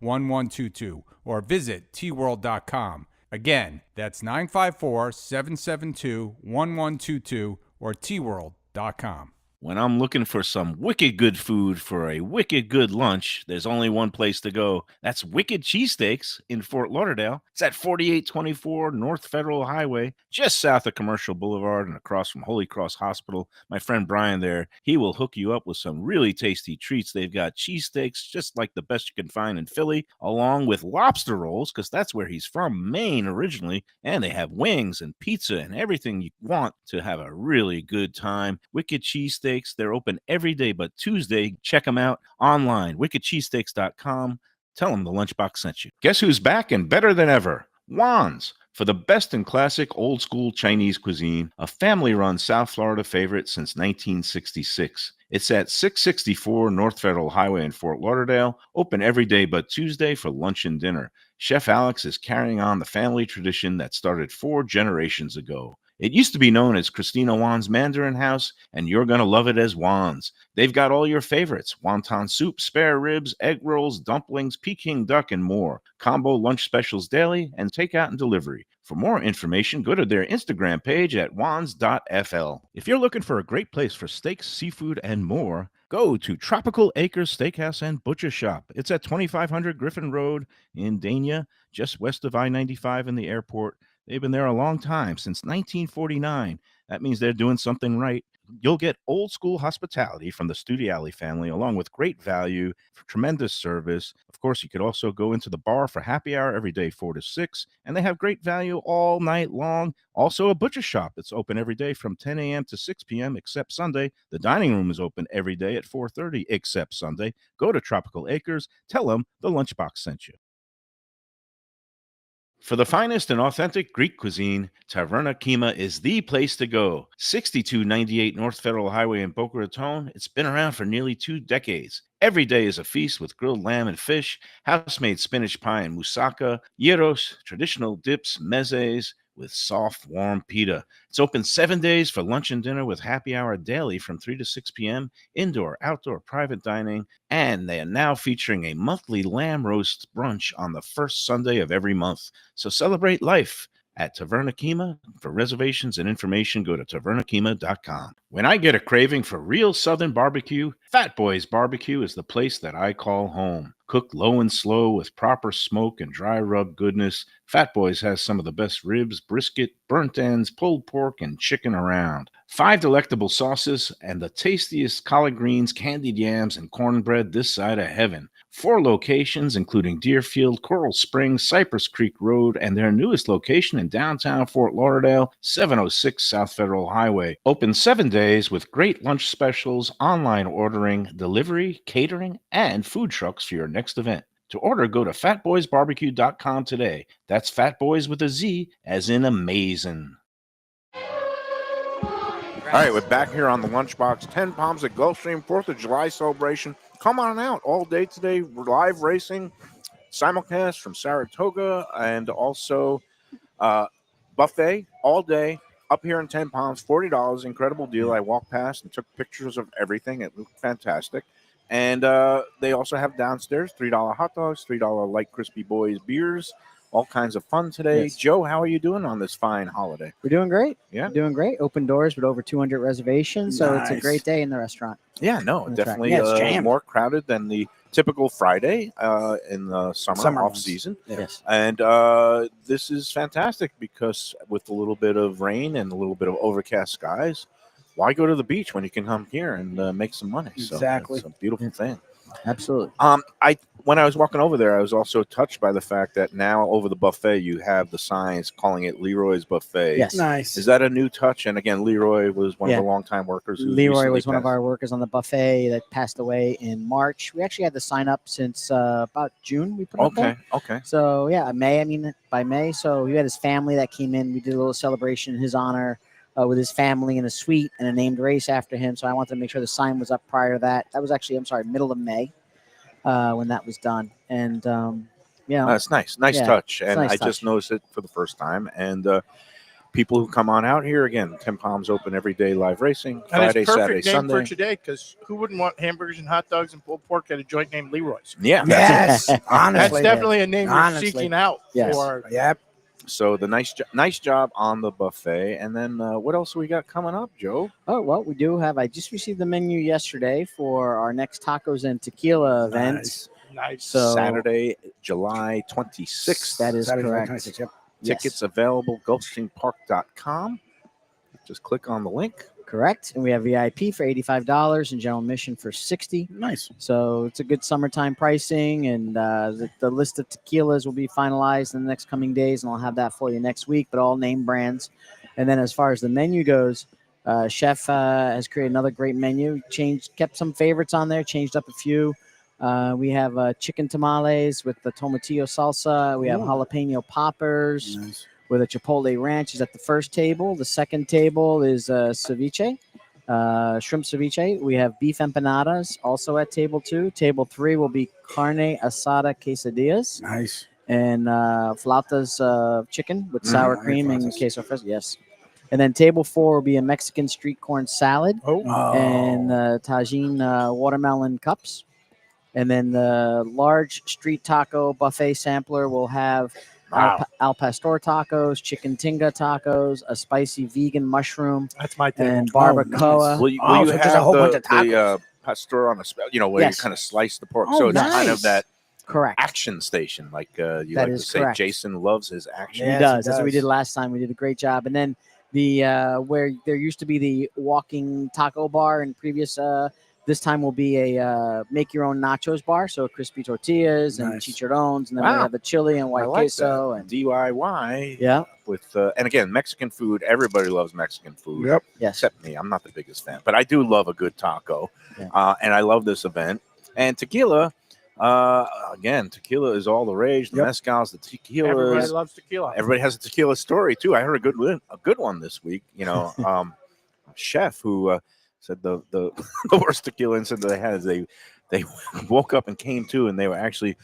954-772-1122 or visit tworld.com. Again, that's 954-772-1122 or tworld.com. When I'm looking for some wicked good food for a wicked good lunch, there's only one place to go. That's Wicked Cheesesteaks in Fort Lauderdale. It's at 4824 North Federal Highway, just south of Commercial Boulevard and across from Holy Cross Hospital. My friend Brian there, he will hook you up with some really tasty treats. They've got cheesesteaks, just like the best you can find in Philly, along with lobster rolls, because that's where he's from, Maine originally. And they have wings and pizza and everything you want to have a really good time. Wicked Cheesesteaks. They're open every day but Tuesday. Check them out online, wickedcheesesteaks.com. Tell them the Lunchbox sent you. Guess who's back and better than ever? Juan's. for the best in classic old-school Chinese cuisine, a family-run South Florida favorite since 1966. It's at 664 North Federal Highway in Fort Lauderdale, open every day but Tuesday for lunch and dinner. Chef Alex is carrying on the family tradition that started 4 generations ago. It used to be known as Christina Wan's Mandarin House, and you're going to love it as Wan's. They've got all your favorites: wonton soup, spare ribs, egg rolls, dumplings, Peking duck, and more. Combo lunch specials daily and takeout and delivery. For more information, go to their Instagram page at wans.fl. If you're looking for a great place for steaks, seafood, and more, go to Tropical Acres Steakhouse and Butcher Shop. It's at 2500 Griffin Road in Dania, just west of I-95 in the airport. They've been there a long time, since 1949. That means they're doing something right. You'll get old school hospitality from the Studiali family, along with great value, tremendous service. Of course, you could also go into the bar for happy hour every day, 4 to 6, and they have great value all night long. Also, a butcher shop that's open every day from 10 a.m. to 6 p.m. except Sunday. The dining room is open every day at 4:30 except Sunday. Go to Tropical Acres. Tell them the Lunchbox sent you. For the finest and authentic Greek cuisine, Taverna Kima is the place to go. 6298 North Federal Highway in Boca Raton. It's been around for nearly 2 decades. Every day is a feast with grilled lamb and fish, house-made spinach pie and moussaka, gyros, traditional dips, mezes, with soft, warm pita. It's open 7 days for lunch and dinner with happy hour daily from 3 to 6 p.m., indoor, outdoor, private dining, and they are now featuring a monthly lamb roast brunch on the first Sunday of every month. So celebrate life at Taverna Kima. For reservations and information, go to tavernakima.com. When I get a craving for real Southern barbecue, Fat Boys Barbecue is the place that I call home. Cooked low and slow with proper smoke and dry rub goodness, Fat Boys has some of the best ribs, brisket, burnt ends, pulled pork, and chicken around. 5 delectable sauces and the tastiest collard greens, candied yams, and cornbread this side of heaven. 4 locations, including Deerfield, Coral Springs, Cypress Creek Road, and their newest location in downtown Fort Lauderdale, 706 South Federal Highway. Open 7 days with great lunch specials, online ordering, delivery, catering, and food trucks for your next event. To order, go to fatboysbarbecue.com today. That's Fat Boys with a Z, as in amazing. All right, we're back here on the Lunchbox. 10 Palms at Gulfstream, 4th of July celebration. Come on out all day today. Live racing, simulcast from Saratoga, and also buffet all day up here in 10 Palms. $40, incredible deal. I walked past and took pictures of everything. It looked fantastic. And they also have downstairs $3 hot dogs, $3 light crispy boys beers. All kinds of fun today. Yes. Joe, how are you doing on this fine holiday? We're doing great. Yeah. We're doing great. Open doors with over 200 reservations. So it's a Nice. great day in the restaurant. Yeah, no, That's definitely right. Yeah, it's jammed. more crowded than the typical Friday in the summer off months. season. Yes. And this is fantastic because with a little bit of rain and a little bit of overcast skies, why go to the beach when you can come here and make some money? Exactly. So it's a beautiful thing. Absolutely. When I was walking over there, I was also touched by the fact that now over the buffet you have the signs calling it Leroy's Buffet. Yes. Nice. Is that a new touch? And again, Leroy was one Yeah. of the longtime workers. Who Leroy recently was one of passed. our workers on the buffet that passed away in March. We actually had the sign up since about June. We put it up there. Okay. So yeah, by May. So he had his family that came in. We did a little celebration in his honor with his family in a suite and a named race after him. So I wanted to make sure the sign was up prior to that. That was actually, middle of May when that was done. And That's nice. Nice Yeah, touch. it's a And nice I just touch. noticed it for the first time. And people who come on out here, again, 10 Palms open every day, live racing, And Friday, it's Saturday, perfect name Sunday. for today because who wouldn't want hamburgers and hot dogs and pulled pork at a joint named Leroy's? Yeah. Yes, That's honestly, definitely a name Honestly. you're seeking out Yes. for. Yep. So the nice job on the buffet. And then what else we got coming up, Joe? Oh, well, we do have. I just received the menu yesterday for our next tacos and tequila event. Nice. So Saturday, July 26th. that is correct. Tickets Yes, available, gulfstreampark.com. Just click on the link. correct. And we have VIP for $85 and general admission for $60. Nice. So it's a good summertime pricing, and the list of tequilas will be finalized in the next coming days, and I'll have that for you next week. But all name brands. And then as far as the menu goes, Chef has created another great menu. Kept some favorites on there, changed up a few. We have chicken tamales with the tomatillo salsa. We have jalapeno poppers. Nice. with a chipotle ranch is at the first table. The second table is ceviche, shrimp ceviche. We have beef empanadas also at table 2. Table 3 will be carne asada quesadillas. Nice. And flautas chicken with sour cream and queso fresco. Yes. And then table 4 will be a Mexican street corn salad and tagine watermelon cups. And then the large street taco buffet sampler will have al pastor tacos, chicken tinga tacos, a spicy vegan mushroom, That's my thing. and barbacoa. Will you so have just a whole bunch of the tacos. pastor on a where Yes. you kind of slice the pork? Oh, So it's kind nice. of that Correct. action station, like you That like to is say. correct. Jason loves his action. He Yes, does. he That's what we does. did last time. We did a great job. And then the where there used to be the walking taco bar in previous this time will be a make your own nachos bar. So crispy tortillas and Nice. chicharrones, and then Wow. we have the chili and I white like queso that. and DIY. yeah. With and again, Mexican food. Everybody loves Mexican food. Yep. Yes. Except me. I'm not the biggest fan, but I do love a good taco. Yeah. And I love this event. And tequila, again, tequila is all the rage. The Yep. mezcals, the tequilas. Everybody loves tequila. Everybody has a tequila story too. I heard a good one this week. A chef who said the the worst tequila incident they had is they woke up and came to, and they were actually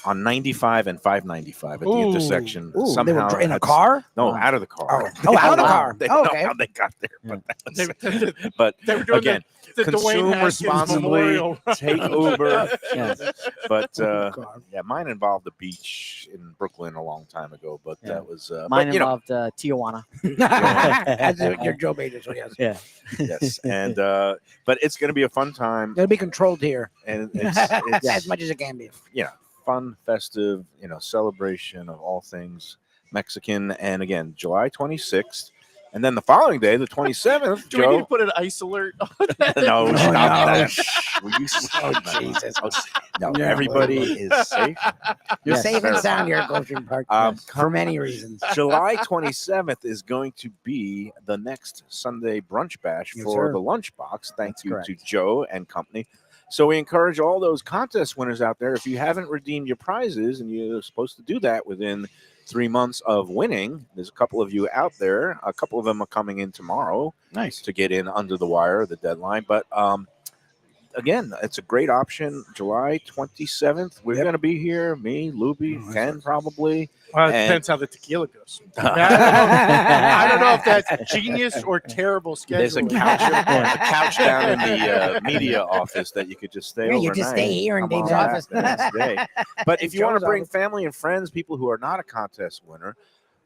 on 95 and 595 at the intersection. Ooh, they Somehow were in a had- car? No, out of the car. Out of the Wow. car. They don't know Okay. how they got there, but They, but they were doing again, the consume Dwayne Haskins responsibly. Memorial. Take Uber. Yes. But God. yeah, mine involved the beach in Brooklyn a long time ago. But Yeah. that was Mine but, involved Tijuana. That's your Joe Bezos, so yes. Yeah. yes, and but it's going to be a fun time, It'll be controlled here and it's as much as it can be. fun, festive, celebration of all things Mexican. And again, July 26th, and then the following day, the 27th. Do we need to Joe, put an ice alert on that? no, stop no. that. Will you Oh, stop that? Jesus. No, Yeah. everybody is safe. You're Yes. safe and sound here at Gulfstream Park for many reasons. July 27th is going to be the next Sunday brunch bash Yes, for sir. the Lunchbox. Thank That's you correct. to Joe and company. So we encourage all those contest winners out there. If you haven't redeemed your prizes, and you're supposed to do that within 3 months of winning, there's a couple of you out there. A couple of them are coming in tomorrow. Nice. To get in under the wire, the deadline. But again, it's a great option. July 27th. We're Yep. going to be here. Me, Lubie, Oh, Ken, probably. Well, it And- depends how the tequila goes. I don't know if that's genius or terrible There's a scheduling. couch down in the media office that you could just stay Yeah, overnight. you just stay here in Come on Dave's back office. the next day. But if you want to Joe's bring office. family and friends, people who are not a contest winner,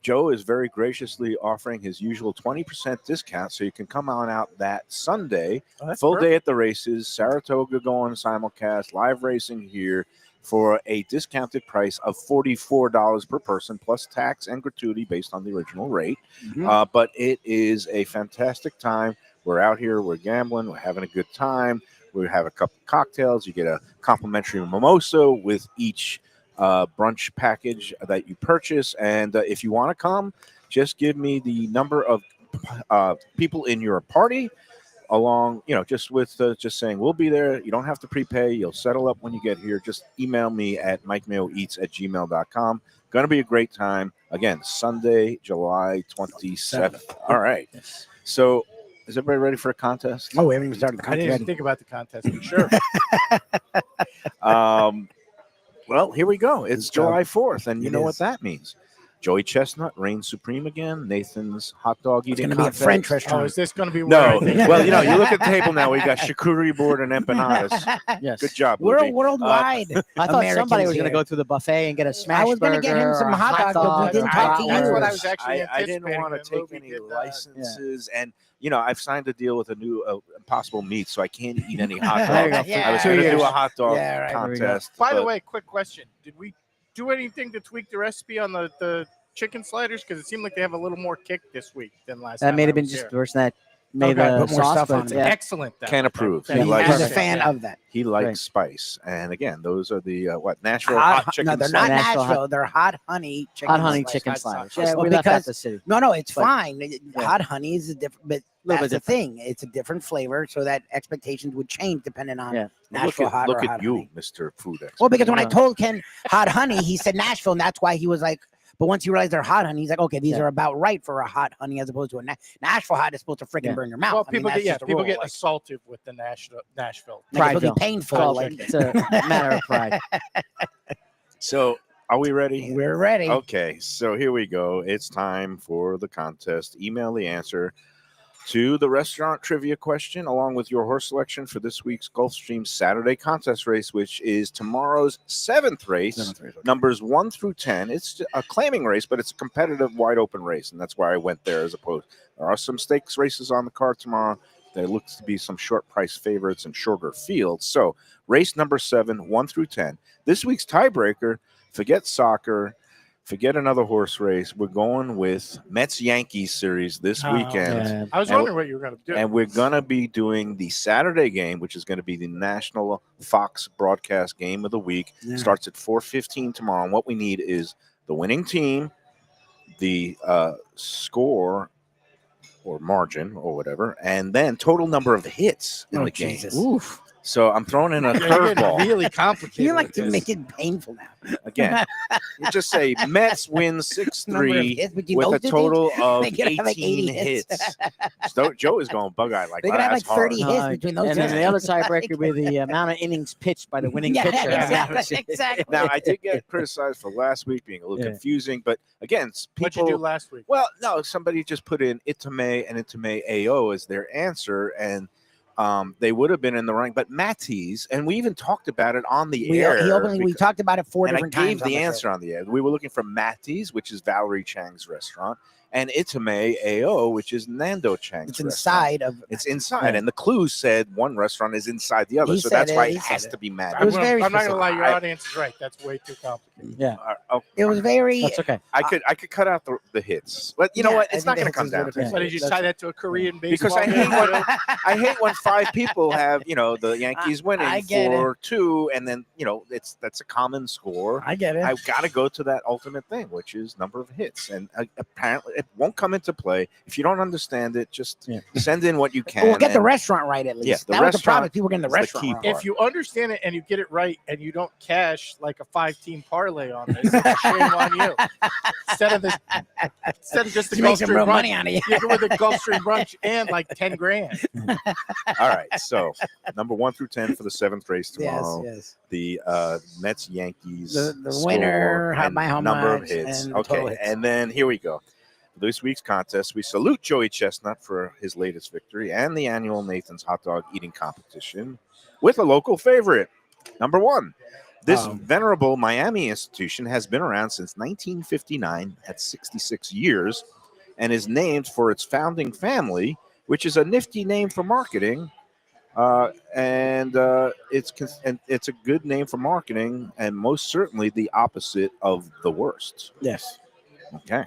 Joe is very graciously offering his usual 20% discount, so you can come on out that Sunday, Oh, that's full perfect. day at the races, Saratoga going simulcast, live racing here for a discounted price of $44 per person, plus tax and gratuity based on the original rate. Mhm. But it is a fantastic time. We're out here, we're gambling, we're having a good time. We have a couple of cocktails. You get a complimentary mimosa with each brunch package that you purchase. And if you want to come, just give me the number of people in your party along, just with just saying we'll be there. You don't have to prepay. You'll settle up when you get here. Just email me at mikemayoeats@gmail.com. Going to be a great time. Again, Sunday, July 27th. All right. So is everybody ready for a contest? Oh, we haven't even started the I didn't even contest. think about the contest. But sure. Well, here we go. It's Let's go. July 4th, and you It know what is. that means. Joey Chestnut reigns supreme again. Nathan's hot dog It's eating going to be a contest. French Oh, restaurant. is this going to be? No, where I think- well, you look at the table now. We got charcuterie board and empanadas. Yes. Good job, We're Lubie. worldwide. I thought somebody Americans was going to here. go through the buffet and get a smash I was burger. gonna get him some or a hot dogs, but we dog didn't or talk to you. That's what I bratwurst. was actually I didn't anticipating want when to take Lubie any did that. licenses, and I've signed a deal with a new Impossible Meat, so I can't eat any hot There you dogs. go. Yeah. I was 2 going to do years. a hot dog Yeah, right. There we go. contest. By the but way, quick question: did we do anything to tweak the recipe on the chicken sliders? Because it seemed like they have a little more kick this week than last time. That may I have been was just here. the person that made Okay, the put more sauce, stuff but on it. yeah. Excellent. then. Can approve. Thank He you. likes He's a Perfect. fan Yeah. of that. he likes Right. spice, and again, those are the Nashville hot chicken. No, they're not sliders. Nashville Nashville. They're hot honey chicken. hot honey sliders. chicken Hot sliders. sauce. Yeah, Well, we left out because- the city. No, it's But- fine. Yeah. Hot honey is a different, but Little that's bit the thing. It's a different flavor, so that expectations would change depending on Yeah. Nashville hot Look or at hot you, honey. Mr. Food Expert. Well, because when I Yeah. told Ken hot honey, he said Nashville, and that's why he was like, But once you realize they're hot honey, he's like, okay, these are about right for a hot honey as opposed to a Nashville hot is supposed to freaking burn your mouth. Well, I mean, people that's get just the people rule, get like, assaulted with the Nashville. like, it's supposed to be painful. Like, it's a matter of pride. So, are we ready? We're ready. Okay, so here we go. It's time for the contest. Email the answer to the restaurant trivia question along with your horse selection for this week's Gulfstream Saturday contest race, which is tomorrow's seventh race. Numbers 1 through 10. It's a claiming race, but it's a competitive, wide open race, and that's why I went there as opposed. There are some stakes races on the card tomorrow. There looks to be some short price favorites and shorter fields. So, race number 7, 1 through 10. This week's tiebreaker, forget soccer. Forget another horse race. We're going with Mets-Yankees series this weekend. Yeah. I was wondering what you were going to do. And we're going to be doing the Saturday game, which is going to be the national Fox broadcast game of the week. Yeah. Starts at 4:15 tomorrow. And what we need is the winning team, the score or margin or whatever, and then total number of hits in the game. Jesus. Oof. So I'm throwing in a You're getting curveball. really complicated. You like with to this. make it painful now. Again, you just say Mets win Number of 6-3 hits between with a those two total teams, of they could have like 18 80 hits. So Joe is going bug-eyed like, They wow, could have that's like 30 hard. hits between those And two. then the other tiebreaker would be the amount of innings pitched by the winning Yeah, pitcher. exactly, exactly. Now, I did get criticized for last week being a little Yeah. confusing, but again, What'd you do people. last week? Well, no, somebody just put in Itame and Itame AO as their answer, and they would have been in the running. But Matisse, and we even talked about it on the air. We talked about it 4 and I different gave times. on the show. answer on the air. We were looking for Matisse, which is Valerie Chang's restaurant, and Itame AO, which is Nando Chang's It's restaurant. inside of. It's inside, and the clue said one restaurant is inside the other, He so said that's it, why he it has said to be It Matisse. was very I'm not going to lie. Your I- audience is right. That's way too complicated. Yeah. It was very. That's okay. I could cut out the hits, but you know Yeah, what? I It's think not going the to come hits is down what to it it. is. So did you That's tie that to a Korean baseball Because I game? hate when 5 people have the Yankees winning I get it. 4-2, and then that's a common score. I get it. I've got to go to that ultimate thing, which is number of hits, and apparently it won't come into play if you don't understand it. Just send in what you can. Well, get the and restaurant right at least. Yeah, the that was the problem. restaurant People were getting the is the restaurant key wrong. part. If you understand it and you get it right and you don't cash like a 5-team parlay on this, it's a shame on you. Instead of just the You make some Gulfstream real brunch, money on it. you go with the Gulfstream brunch and like 10 grand. All right, so number 1 through 10 for the 7th race tomorrow. Yes. The Mets Yankees. The score winner, and by how number of much, hits. and the total Okay, hits. and then here we go. For this week's contest, we salute Joey Chestnut for his latest victory and the annual Nathan's Hot Dog Eating Competition with a local favorite. Number 1. This venerable Miami institution has been around since 1959 at 66 years and is named for its founding family, which is a nifty name for marketing. It's a good name for marketing, and most certainly the opposite of the worst. Yes. Okay.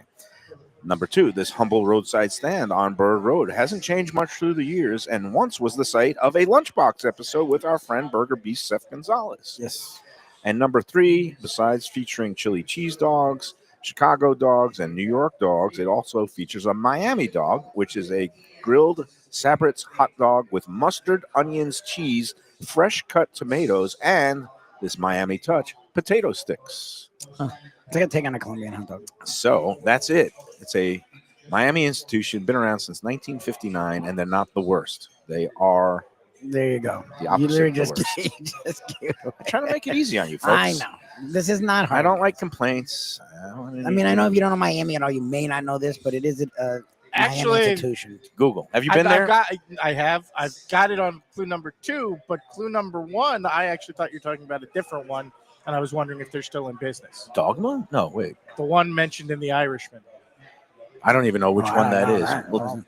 Number 2, this humble roadside stand on Bird Road hasn't changed much through the years and once was the site of a Lunchbox episode with our friend Burger Beast Seth Gonzalez. Yes. And number 3, besides featuring chili cheese dogs, Chicago dogs, and New York dogs, it also features a Miami dog, which is a grilled Sabret's hot dog with mustard, onions, cheese, fresh cut tomatoes, and this Miami touch, potato sticks. It's like a take on a Colombian hot dog. So that's it. It's a Miami institution, been around since 1959, and they're not the worst. They are There you go. the You opposite literally of the just, worst. you just gave I'm trying to make it easy on you folks. I know. This is not hard. I don't like complaints. I mean, I know if you don't know Miami at all, you may not know this, but it is a Actually, Miami institution. Google. Have you been there? I've got it on clue number 2, but clue number 1, I actually thought you were talking about a different one, and I was wondering if they're still in business. Dogma? No, wait. The one mentioned in The Irishman. I don't even know which one that is. Well,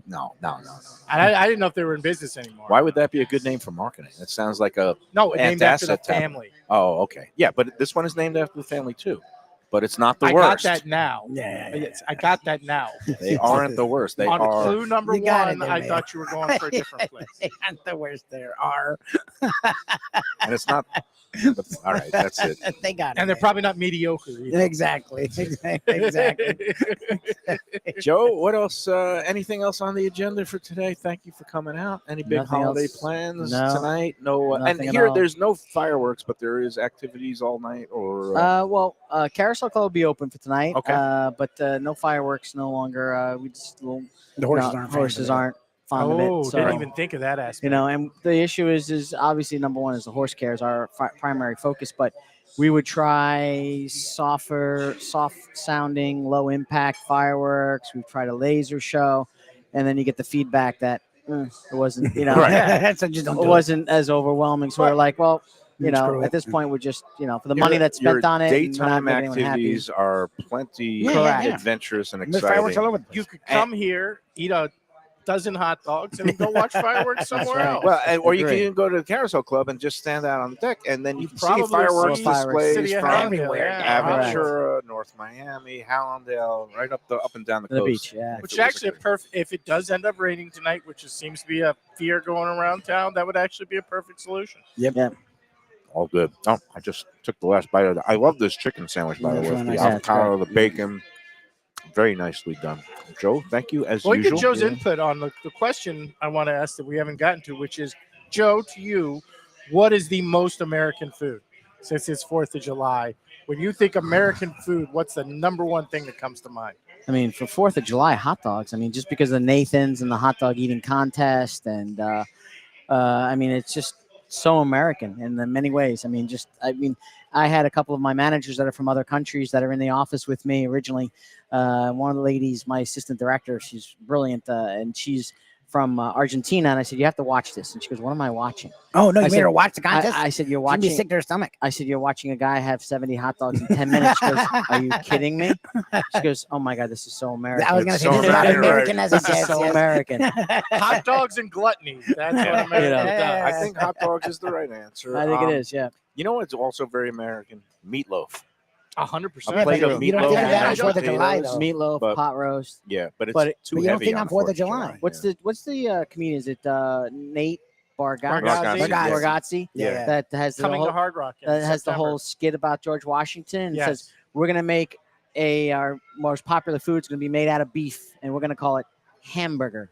No. I didn't know if they were in business anymore. Why would that be a good name for marketing? It sounds like a No, it named after the asset tab. family. Oh, okay. Yeah, but this one is named after the family too. But it's not the I worst. got that now. Yeah. Yes, I got that now. They aren't the worst. They On are. clue number You got 1, it there, I man. thought you were going for a different place. They aren't the worst there are. And it's not. But, all right, that's it. They got it. And they're man. probably not mediocre either. Exactly. Exactly. Joe, what else? Anything else on the agenda for today? Thank you for coming out. Any big Nothing holiday else. plans No. tonight? No. And Nothing at here, all. there's no fireworks, but there is activities all night. Or Carousel Club will be open for tonight. Okay. But no fireworks no longer. We just The horses aren't fond of it. So, Didn't even think of that aspect. and the issue is obviously number one is the horse care is our primary focus, but we would try soft sounding, low impact fireworks. We've tried a laser show, and then you get the feedback that it wasn't, So just don't do it wasn't as overwhelming. So we're like, well, Screw at it. this point, we're just, for the money that's spent on it, and we're not daytime making anyone happy. activities are plenty Yeah. adventurous and There's fireworks all exciting. over the You place. could come here, eat a dozen hot dogs, and go watch fireworks somewhere right. else. Well, or you can Agree. even go to the Carousel Club and just stand out on the deck, and then you can see probably fireworks see fireworks. displays City of from Hallandale, everywhere. yeah. Aventura, North Miami, Hallandale, right up and down the The coast. beach, yeah. Which actually, if it does end up raining tonight, which seems to be a fear going around town, that would actually be a perfect solution. All good. Oh, I just took the last bite of that. I love this chicken sandwich, by the That's way. really The nice. Yeah, it's avocado, the bacon. Very nicely done. Joe, thank you as Well, we usual. get Joe's input on the question I want to ask that we haven't gotten to, which is, Joe, to you, what is the most American food since it's 4th of July? When you think American food, what's the number one thing that comes to mind? I mean, for 4th of July, hot dogs. I mean, just because of Nathan's and the hot dog eating contest, and I mean, it's just so American in many ways. I mean, I had a couple of my managers that are from other countries that are in the office with me originally. One of the ladies, my assistant director, she's brilliant, and she's from Argentina. And I said, you have to watch this. And she goes, what am I watching? Oh, no, I you said- made her watch the contest? I said, you're She'd be watching. sick to her stomach. I said, you're watching a guy have 70 hot dogs in 10 minutes. She goes, are you kidding me? She goes, oh my God, this is so American. I was going to It's say, so this is not American, right. American as it This is gets. so yes. American. Hot dogs and gluttony. That's what America does. I think hot dogs is the right answer. I think it is, yeah. You know what's also very American? Meatloaf. 100%. A plate of You don't meatloaf think of and that on mashed 4th of July, potatoes. though. Meatloaf, but- pot roast. Yeah, but it's But too but you don't heavy think on 4th of July. What's the comedian? Is it Nate Bargatze. Bargatze? Yeah. That has the Coming whole, to Hard Rock. in that has the September. whole skit about George Washington. And Yes. says we're gonna make our most popular food is gonna be made out of beef, and we're gonna call it hamburger.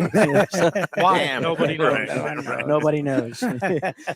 Why? Damn. Nobody knows. Right. Nobody knows.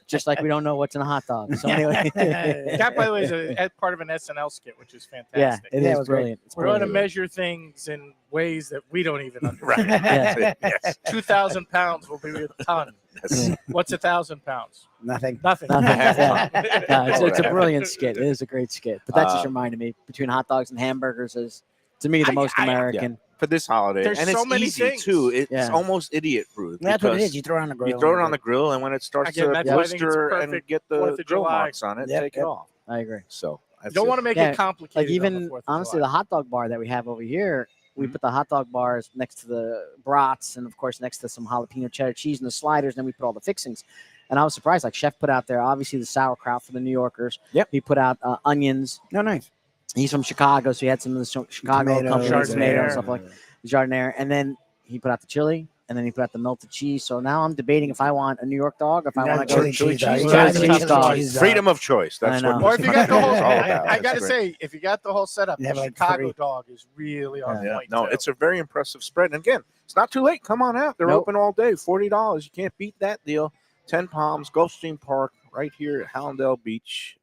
Just like we don't know what's in a hot dog. So anyway, That, by the way, is a part of an SNL skit, which is yeah, fantastic. it Yeah, it is was great. brilliant. It's We're going to brilliant. measure things in ways that we don't even understand. Right. Yes. 2,000 pounds will be a ton. Yes. What's 1,000 pounds? Nothing. Nothing. Nothing. Yeah. No, it's a Whatever. brilliant skit. It is a great skit. But that just reminded me between hot dogs and hamburgers is, to me, the most American. For this holiday, There's and so it's many easy things. too. It's Yeah. almost idiot proof. That's what it because is. You throw it on the grill. You throw it on the grill, and when it starts Again, to that's why I think it's blister and perfect get the 4th of grill July. marks on it, Yep, take it yep. off. I agree. So You don't want to make Yeah, it complicated. Like on the even 4th of honestly, July. the hot dog bar that we have over here, we put the hot dog bars next to the brats, and of course next to some jalapeno cheddar cheese and the sliders. And then we put all the fixings. And I was surprised. Like Chef put out there, obviously the sauerkraut for the New Yorkers. Yep. He put out onions. No, nice. He's from Chicago, so he had some of the Chicago Tomatoes, companies, tomatoes, Chardonnay. stuff like Jardiniere. And then he put out the chili, and then he put out the melted cheese. So now I'm debating if I want a New York dog, if I want to go chili cheese. cheese. You Chili gotta cheese chili dog. cheese, Freedom of choice. That's I know. what Or if this you got the country whole, is all about. I That's got to great. say, if you got the whole setup, They the have like Chicago 3. dog is really on Yeah, point. no, too. it's a very impressive spread. And again, it's not too late. Come on out. They're Nope. open all day. $40. You can't beat that deal. 10 Palms, Gulfstream Park, right here at Hallandale Beach.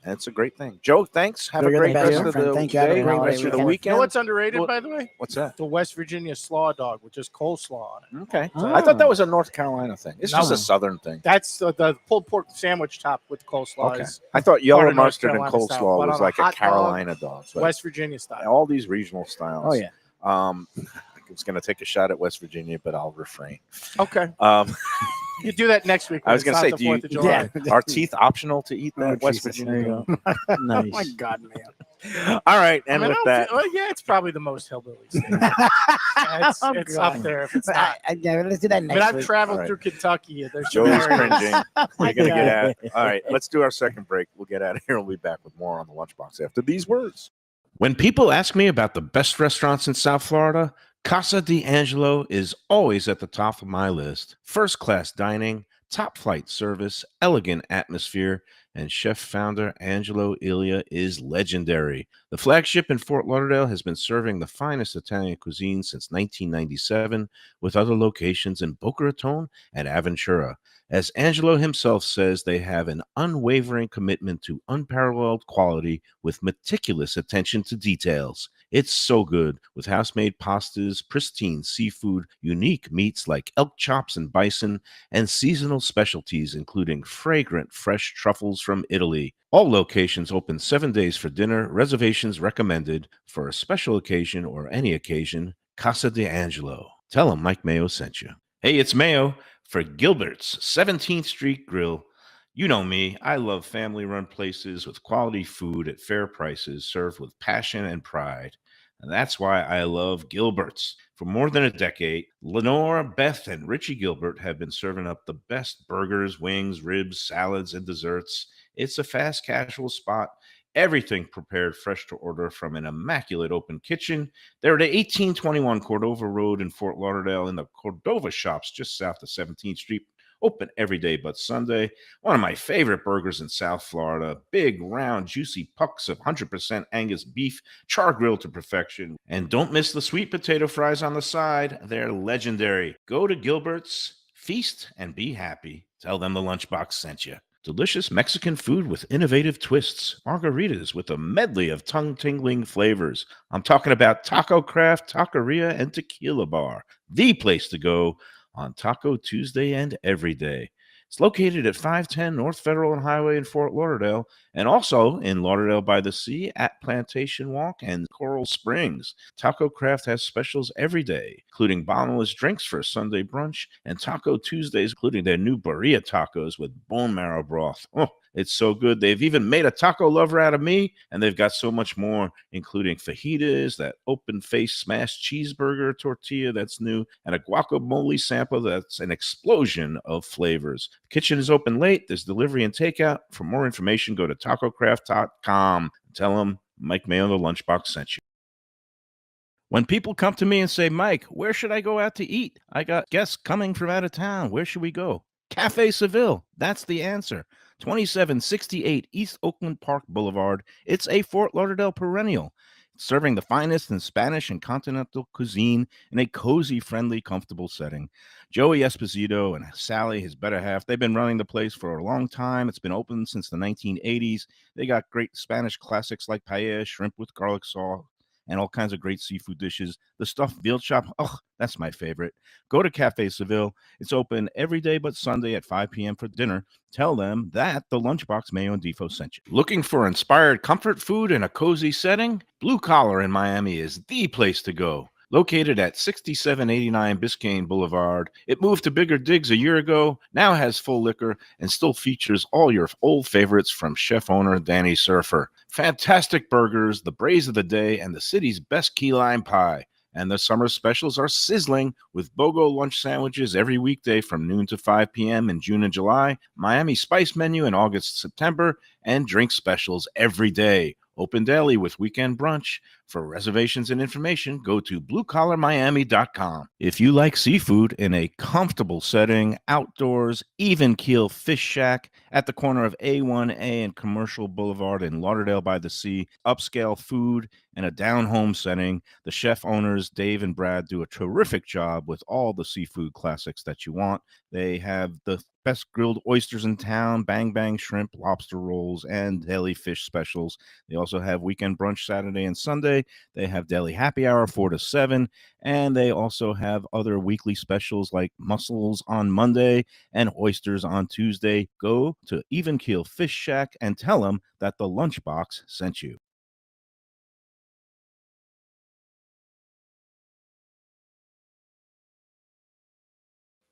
And it's a great thing. Joe, thanks. Have a You're great the rest best, of my friend. the Thank you. Have a day, great rest of the weekend. You weekend. know what's underrated, Well- by the way? What's that? The West Virginia slaw dog, which is coleslaw on it. Okay. Oh. I thought that was a North Carolina thing. It's just No. a Southern thing. That's the pulled pork sandwich topped with coleslaw. Okay. Is I thought yellow part of North mustard and Carolina style, coleslaw but was on a like a hot dog, Carolina dog. But West Virginia style. all these regional styles. Oh, yeah. I was going to take a shot at West Virginia, but I'll refrain. Okay. You You do that next week. I was going going to to say, the 4th of July. are teeth optional to eat that Oh, West Jesus. There Virginia? you go. Oh Nice. my God, man. All right, I and mean, with I that, don't feel- well, yeah, it's probably the most hillbilly state. it's Oh, it's God. up there if it's But not. yeah, let's do that But next I've week. traveled All right. through Kentucky. And there's some Joe's areas- cringing. We're going to get at it. All right, let's do our second break. We'll get out of here. We'll be back with more on the Lunchbox after these words. When people ask me about the best restaurants in South Florida, Casa D'Angelo is always at the top of my list. First-class dining, top flight service, elegant atmosphere, and chef founder Angelo Ilia is legendary. The flagship in Fort Lauderdale has been serving the finest Italian cuisine since 1997, with other locations in Boca Raton and Aventura. As Angelo himself says, they have an unwavering commitment to unparalleled quality with meticulous attention to details. It's so good, with house-made pastas, pristine seafood, unique meats like elk chops and bison, and seasonal specialties including fragrant fresh truffles from Italy. All locations open 7 days for dinner. Reservations recommended. For a special occasion or any occasion, Casa de Angelo. Tell them Mike Mayo sent you. Hey, it's Mayo for Gilbert's 17th Street Grill. You know me, I love family-run places with quality food at fair prices served with passion and pride. And that's why I love Gilbert's. For more than a decade, Lenore, Beth, and Richie Gilbert have been serving up the best burgers, wings, ribs, salads, and desserts. It's a fast casual spot. Everything prepared fresh to order from an immaculate open kitchen. They're at 1821 Cordova Road in Fort Lauderdale in the Cordova Shops just south of 17th Street. Open every day but Sunday. One of my favorite burgers in South Florida. Big, round, juicy pucks of 100% Angus beef, char grilled to perfection. And don't miss the sweet potato fries on the side. They're legendary. Go to Gilbert's, feast, and be happy. Tell them the Lunchbox sent you. Delicious Mexican food with innovative twists. Margaritas with a medley of tongue-tingling flavors. I'm talking about Taco Craft, Taqueria, and Tequila Bar. The place to go on Taco Tuesday and every day. It's located at 510 North Federal and Highway in Fort Lauderdale, and also in Lauderdale by the Sea at Plantation Walk and Coral Springs. Taco Craft has specials every day, including bottomless drinks for a Sunday brunch, and Taco Tuesdays, including their new birria tacos with bone marrow broth. Oh, it's so good. They've even made a taco lover out of me, and they've got so much more, including fajitas, that open-faced smashed cheeseburger tortilla that's new, and a guacamole sample that's an explosion of flavors. The kitchen is open late. There's delivery and takeout. For more information, go to tacocraft.com. Tell them Mike Mayo the Lunchbox sent you. When people come to me and say, Mike, where should I go out to eat? I got guests coming from out of town. Where should we go? Cafe Seville. That's the answer. 2768 East Oakland Park Boulevard. It's a Fort Lauderdale perennial, serving the finest in Spanish and continental cuisine in a cozy, friendly, comfortable setting. Joey Esposito and Sally, his better half, they've been running the place for a long time. It's been open since the 1980s. They got great Spanish classics like paella, shrimp with garlic sauce, and all kinds of great seafood dishes. The stuffed veal chop, oh, that's my favorite. Go to Cafe Seville. It's open every day but Sunday at 5 p.m. for dinner. Tell them that the Lunchbox Mayo and Defo sent you. Looking for inspired comfort food in a cozy setting? Blue Collar in Miami is the place to go. Located at 6789 Biscayne Boulevard, it moved to bigger digs a year ago, now has full liquor, and still features all your old favorites from chef owner Danny Surfer. Fantastic burgers, the braise of the day, and the city's best key lime pie. And the summer specials are sizzling with BOGO lunch sandwiches every weekday from noon to 5 p.m. in June and July, Miami Spice menu in August, September, and drink specials every day. Open daily with weekend brunch. For reservations and information, go to bluecollarmiami.com. If you like seafood in a comfortable setting, outdoors, even keel fish shack at the corner of A1A and Commercial Boulevard in Lauderdale by the Sea, upscale food and a down-home setting, the chef owners, Dave and Brad, do a terrific job with all the seafood classics that you want. They have the best grilled oysters in town, bang bang shrimp, lobster rolls, and deli fish specials. They also have weekend brunch Saturday and Sunday. They have daily happy hour 4 to 7, and they also have other weekly specials like mussels on Monday and oysters on Tuesday. Go to Even Keel Fish Shack and tell them that the Lunchbox sent you.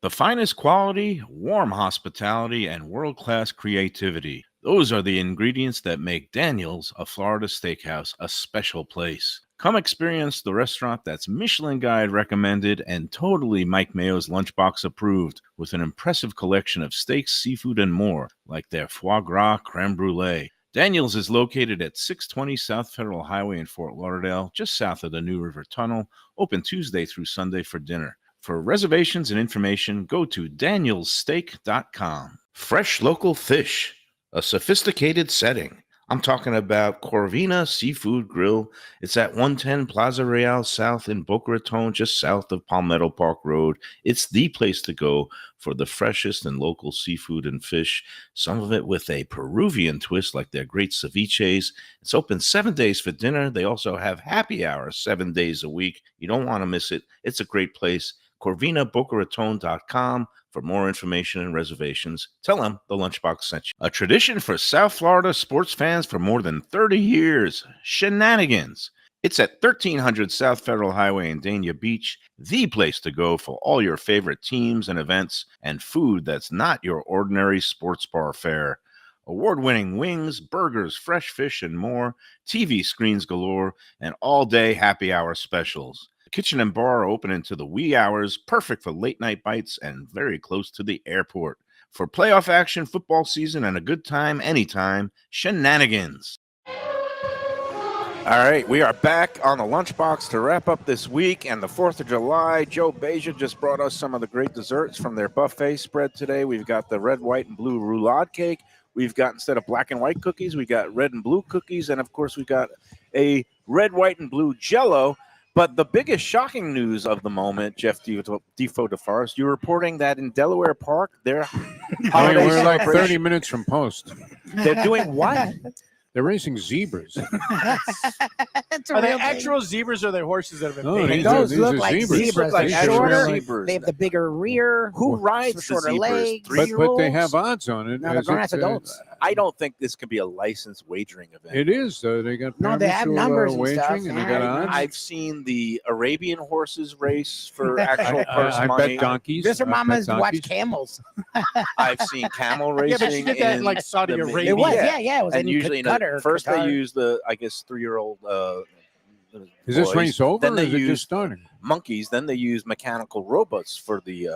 The finest quality, warm hospitality, and world-class creativity. Those are the ingredients that make Daniel's, a Florida steakhouse, a special place. Come experience the restaurant that's Michelin Guide recommended and totally Mike Mayo's Lunchbox approved, with an impressive collection of steaks, seafood, and more, like their foie gras creme brulee. Daniel's is located at 620 South Federal Highway in Fort Lauderdale, just south of the New River Tunnel, open Tuesday through Sunday for dinner. For reservations and information, go to danielssteak.com. Fresh local fish, a sophisticated setting. I'm talking about Corvina Seafood Grill. It's at 110 Plaza Real South in Boca Raton, just south of Palmetto Park Road. It's the place to go for the freshest and local seafood and fish, some of it with a Peruvian twist like their great ceviches. It's open 7 days for dinner. They also have happy hours 7 days a week. You don't want to miss it. It's a great place. CorvinaBocaRaton.com for more information and reservations. Tell them the Lunchbox sent you. A tradition for South Florida sports fans for more than 30 years. Shenanigans. It's at 1300 South Federal Highway in Dania Beach, the place to go for all your favorite teams and events and food that's not your ordinary sports bar fare. Award-winning wings, burgers, fresh fish, and more, TV screens galore, and all-day happy hour specials. Kitchen and bar are open into the wee hours, perfect for late-night bites and very close to the airport. For playoff action, football season, and a good time anytime, Shenanigans. All right, we are back on the Lunchbox to wrap up this week and the 4th of July. Joe Beja just brought us some of the great desserts from their buffet spread today. We've got the red, white, and blue roulade cake. We've got, instead of black and white cookies, we got red and blue cookies. And, of course, we've got a red, white, and blue Jell-O. But the biggest shocking news of the moment, Jeff Defo DeForest, you're reporting that in Delaware Park, they're we're like 30 minutes from post. They're doing what? They're racing zebras. Are they actual zebras or are they horses that have been No, painted? Those these look are like zebras. zebras. Like They're actual shorter. zebras. They have the bigger rear. Who rides the shorter zebras? legs. But they have odds on it. No, they're as grown-ass it's, adults. I don't think this could be a licensed wagering event. It is. They got No, they have parimutuel, numbers and wagering, stuff, and they yeah. got odds. I've seen the Arabian horses race for actual purse I money. bet donkeys. Mr. I bet Mama's donkeys. watched camels. I've seen camel racing. Yeah, but she did that in like Saudi the- Arabia. It was, Yeah. yeah. It was And in usually, Qatar. first they Qatar. use the, I guess, 3-year-old Is this boys. race over Then or they is it use just starting? monkeys. Then they use mechanical robots for the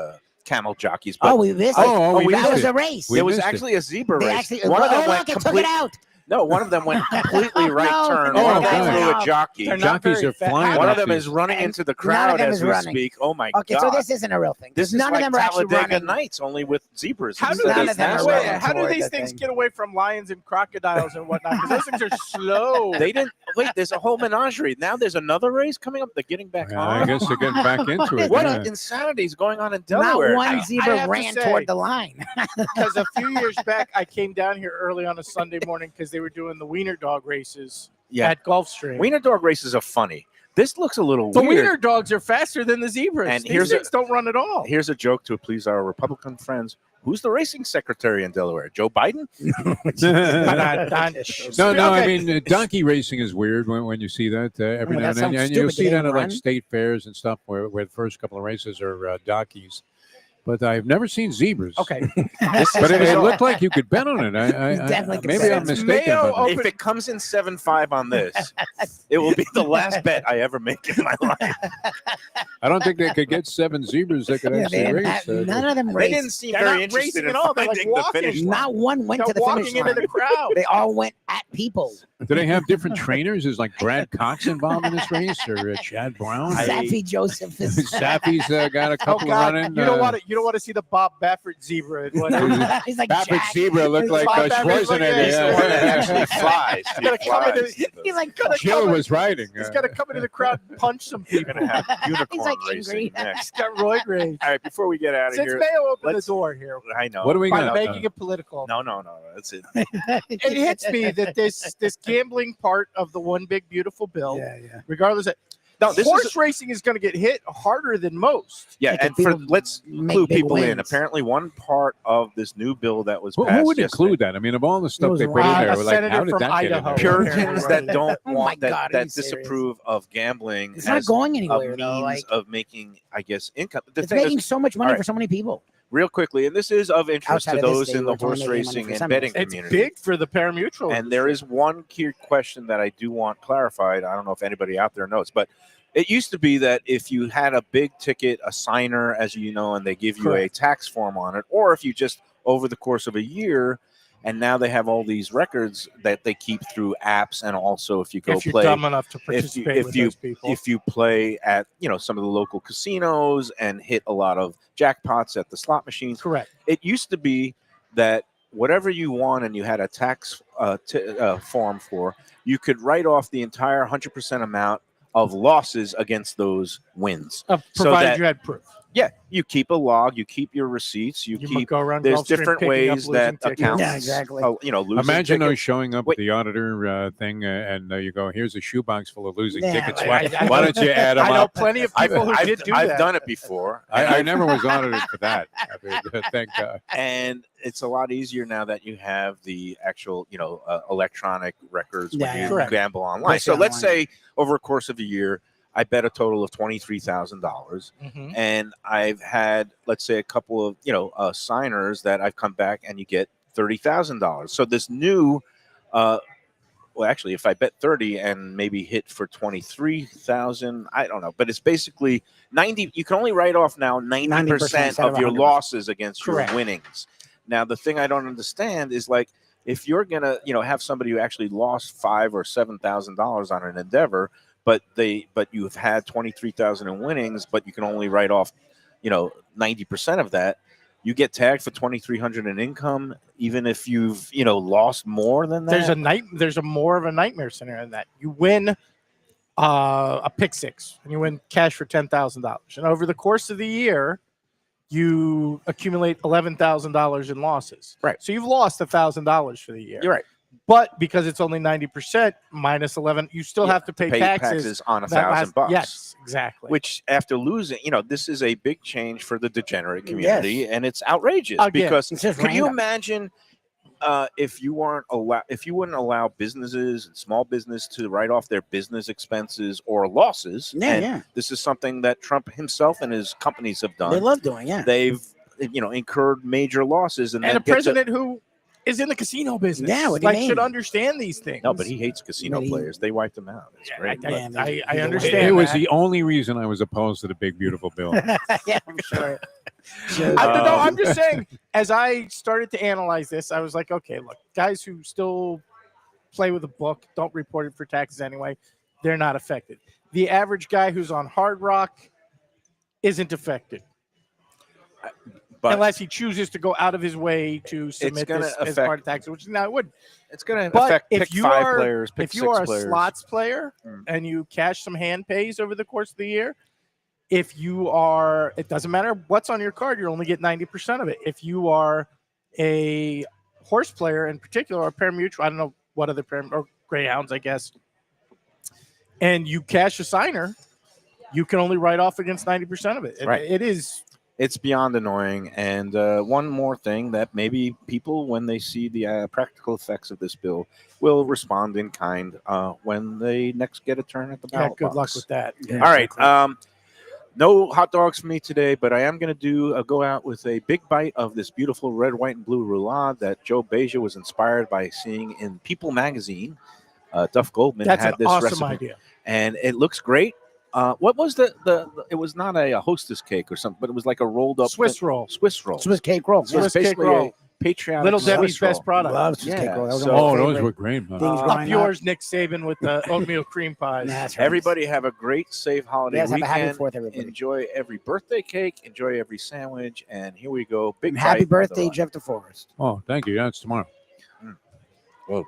camel jockeys. But Oh, we missed it. we that missed was it. a race. We there was missed it. actually a zebra They race. actually, One of them oh, went look, it took complete. it out. No, one of them went completely right No. turn. Oh, One of them God. threw a jockey. They're not Jockeys very are fast. flying. One off of them these. is running And into the none of crowd them as is we running. speak. Oh my Okay, God! so this isn't a real thing. This None is of like them are actually Talladega running. Nights, only with zebras. How do instead None these of them are things, running how do toward these the things thing. get away from lions and crocodiles and whatnot? Because those things are slow. They didn't wait. There's a whole menagerie. Now there's another race coming up. They're getting back Yeah, on. I guess they're getting back into it. What yeah. insanity is going on in Not Delaware? one I zebra have to ran say- toward the line. Because a few years back, I came down here early on a Sunday morning because they were doing the wiener dog races at Gulfstream. Wiener dog races are funny. This looks a little the weird. wiener dogs are faster than the zebras. And These here's a- things don't run at all. Here's a joke to please our Republican friends. Who's the racing secretary in Delaware? Joe Biden? No, I Okay. mean, donkey racing is weird when you see that every Well, now that and then. sounds And you'll stupid. see They that at like run. state fairs and stuff where the first couple of races are donkeys. But I've never seen zebras. Okay. But it looked like you could bet on it. I Definitely could maybe bet. I'm mistaken. Mayo but- If it comes in 7-5 on this, it will be the last bet I ever make in my life. I don't think they could get 7 zebras that could Yeah, actually they race. had- none of them They raced. didn't seem They're very not interested racing in at all. They're like finding the walking. finish line. Not one went They're to the walking finish into line. the crowd. They all went at people. Do they have different trainers? Is like Brad Cox involved in this race or Chad Brown? Safi Joseph is. Sappy's got a Oh couple God! running. You don't want to see the Bob Baffert zebra. He's like Baffert Jack. zebra looked like Bob Baffert's like Schwarzenegger. He's the one that actually flies. He's gotta come into- He's like Jill was riding. He's got to come into the crowd and punch some people. Going to have unicorn He's like racing angry. next. He's got roid rage. All right, before we get out of Since here, Mayo opened the let's- door here I know. What do we by got? making it political, No, that's it. it hits me that this gambling part of the one big beautiful bill, yeah. regardless of No, this horse is racing is going to get hit harder than most. yeah. Like And if for people let's make clue big people in. wins. Apparently, one part of this new bill that was Who passed would yesterday- include that? I mean, of all the stuff was they put in a there, senator like, how did from that Idaho. get in there? Puritans that don't Oh my want God, are that you that serious? disapprove of gambling. It's not as going a anywhere though. means Like of making, I guess, income. The it's thing making is, so much money all right. for so many people. real quickly, and this is of interest Outside to of this those state, in the we're trying to horse make money racing for and some betting It's community. big for the parimutuel. And there is one key question that I do want clarified. I don't know if anybody out there knows, but it used to be that if you had a big ticket, a signer, as you know, and they give you a tax form on it, or if you just over the course of a year And now they have all these records that they keep through apps, and also if you go if you're play, dumb enough to participate if with you those people. if you play at some of the local casinos and hit a lot of jackpots at the slot machines. Correct. It used to be that whatever you won and you had a tax form for, you could write off the entire 100% amount of losses against those wins. Provided you had proof. Yeah, you keep a log, you keep your receipts, you keep. go around There's Gulfstream different picking ways up that losing tickets. accountants, Yeah, exactly. losing Imagine those tickets. showing up Wait. at the auditor thing, and you go, "Here's a shoebox full of losing Yeah, tickets. I- Why don't you add them I know up?" plenty of people who did do I've that. done it before. I never was audited for that. I mean, thank God. And it's a lot easier now that you have the actual, electronic records Yeah, when yeah. you Correct. gamble online. Especially So let's online. say over a course of a year, I bet a total of $23,000, Mhm. and I've had, let's say, a couple of signers that I've come back and you get $30,000. So this new, well, actually, if I bet 30 and maybe hit for 23,000, I don't know, but it's basically 90. You can only write off now 90% instead of of your 100%. losses against Correct. your winnings. Now, the thing I don't understand is, like, if you're gonna, have somebody who actually lost $5,000 or $7,000 on an endeavor, but you've had 23,000 in winnings, but you can only write off, 90% of that. You get tagged for 2,300 in income, even if you've lost more than that. There's a more of a nightmare scenario than that. You win a pick six, and you win cash for $10,000, and over the course of the year, you accumulate $11,000 in losses. Right. So you've lost $1,000 for the year. You're right. But because it's only 90% minus 11, you still have to pay taxes on that $1,000. Yes, exactly. Which, after losing, this is a big change for the degenerate community, Yes. and it's outrageous. Again, because it's just can you random. imagine if you wouldn't allow businesses and small business to write off their business expenses or losses? Yeah, and yeah. This is something that Trump himself and his companies have done. They love doing, yeah. They've incurred major losses, and and then a get to- president who is in the casino business, Yeah, what do you should mean? understand these things. No, but he hates casino But he- players. They wiped him out. It's Yeah, great. Yeah, but- I It, understand. was that. the only reason I was opposed to the big beautiful bill. Yeah, I'm sure. I'm just saying, as I started to analyze this, I was like, okay, look, guys who still play with a book, don't report it for taxes anyway, they're not affected. The average guy who's on Hard Rock isn't affected. but Unless he chooses to go out of his way to submit gonna this as affect- part of taxes, which now it would. it's going to But affect if pick you 5 are- players, pick If you 6 are a players. slots player Mm. and you cash some hand pays over the course of the year, if you are, it doesn't matter what's on your card, you only get 90% of it. If you are a horse player in particular, or pari-mutuel, I don't know what other or greyhounds, I guess, and you cash a signer, you can only write off against 90% of it. Right. It is. It's beyond annoying. And one more thing that maybe people, when they see the practical effects of this bill, will respond in kind when they next get a turn at the Yeah, ballot good luck box. with that. All right. No hot dogs for me today, but I am going to go out with a big bite of this beautiful red, white, and blue roulade that Joe Beja was inspired by seeing in People magazine. Duff Goldman That's had an this awesome recipe, idea. and it looks great. What was the? It was not a hostess cake or something, but it was like a rolled up Swiss roll. Swiss roll. Swiss cake roll. So it's Swiss cake basically roll. a patriotic Little Swiss Debbie's best roll. product. Love Swiss cake Yeah, roll. That was so- one of Oh, my those favorite were great. Man. things Up growing yours, Nick Saban, with the oatmeal cream pies. That's right. Everybody have a great, safe holiday Yes, have a happy weekend. 4th, everybody. Enjoy every birthday cake. Enjoy every sandwich. And here we go. Big And happy bite of the birthday, rock. Jeff DeForest. Oh, thank you. Yeah, it's tomorrow. Whoa.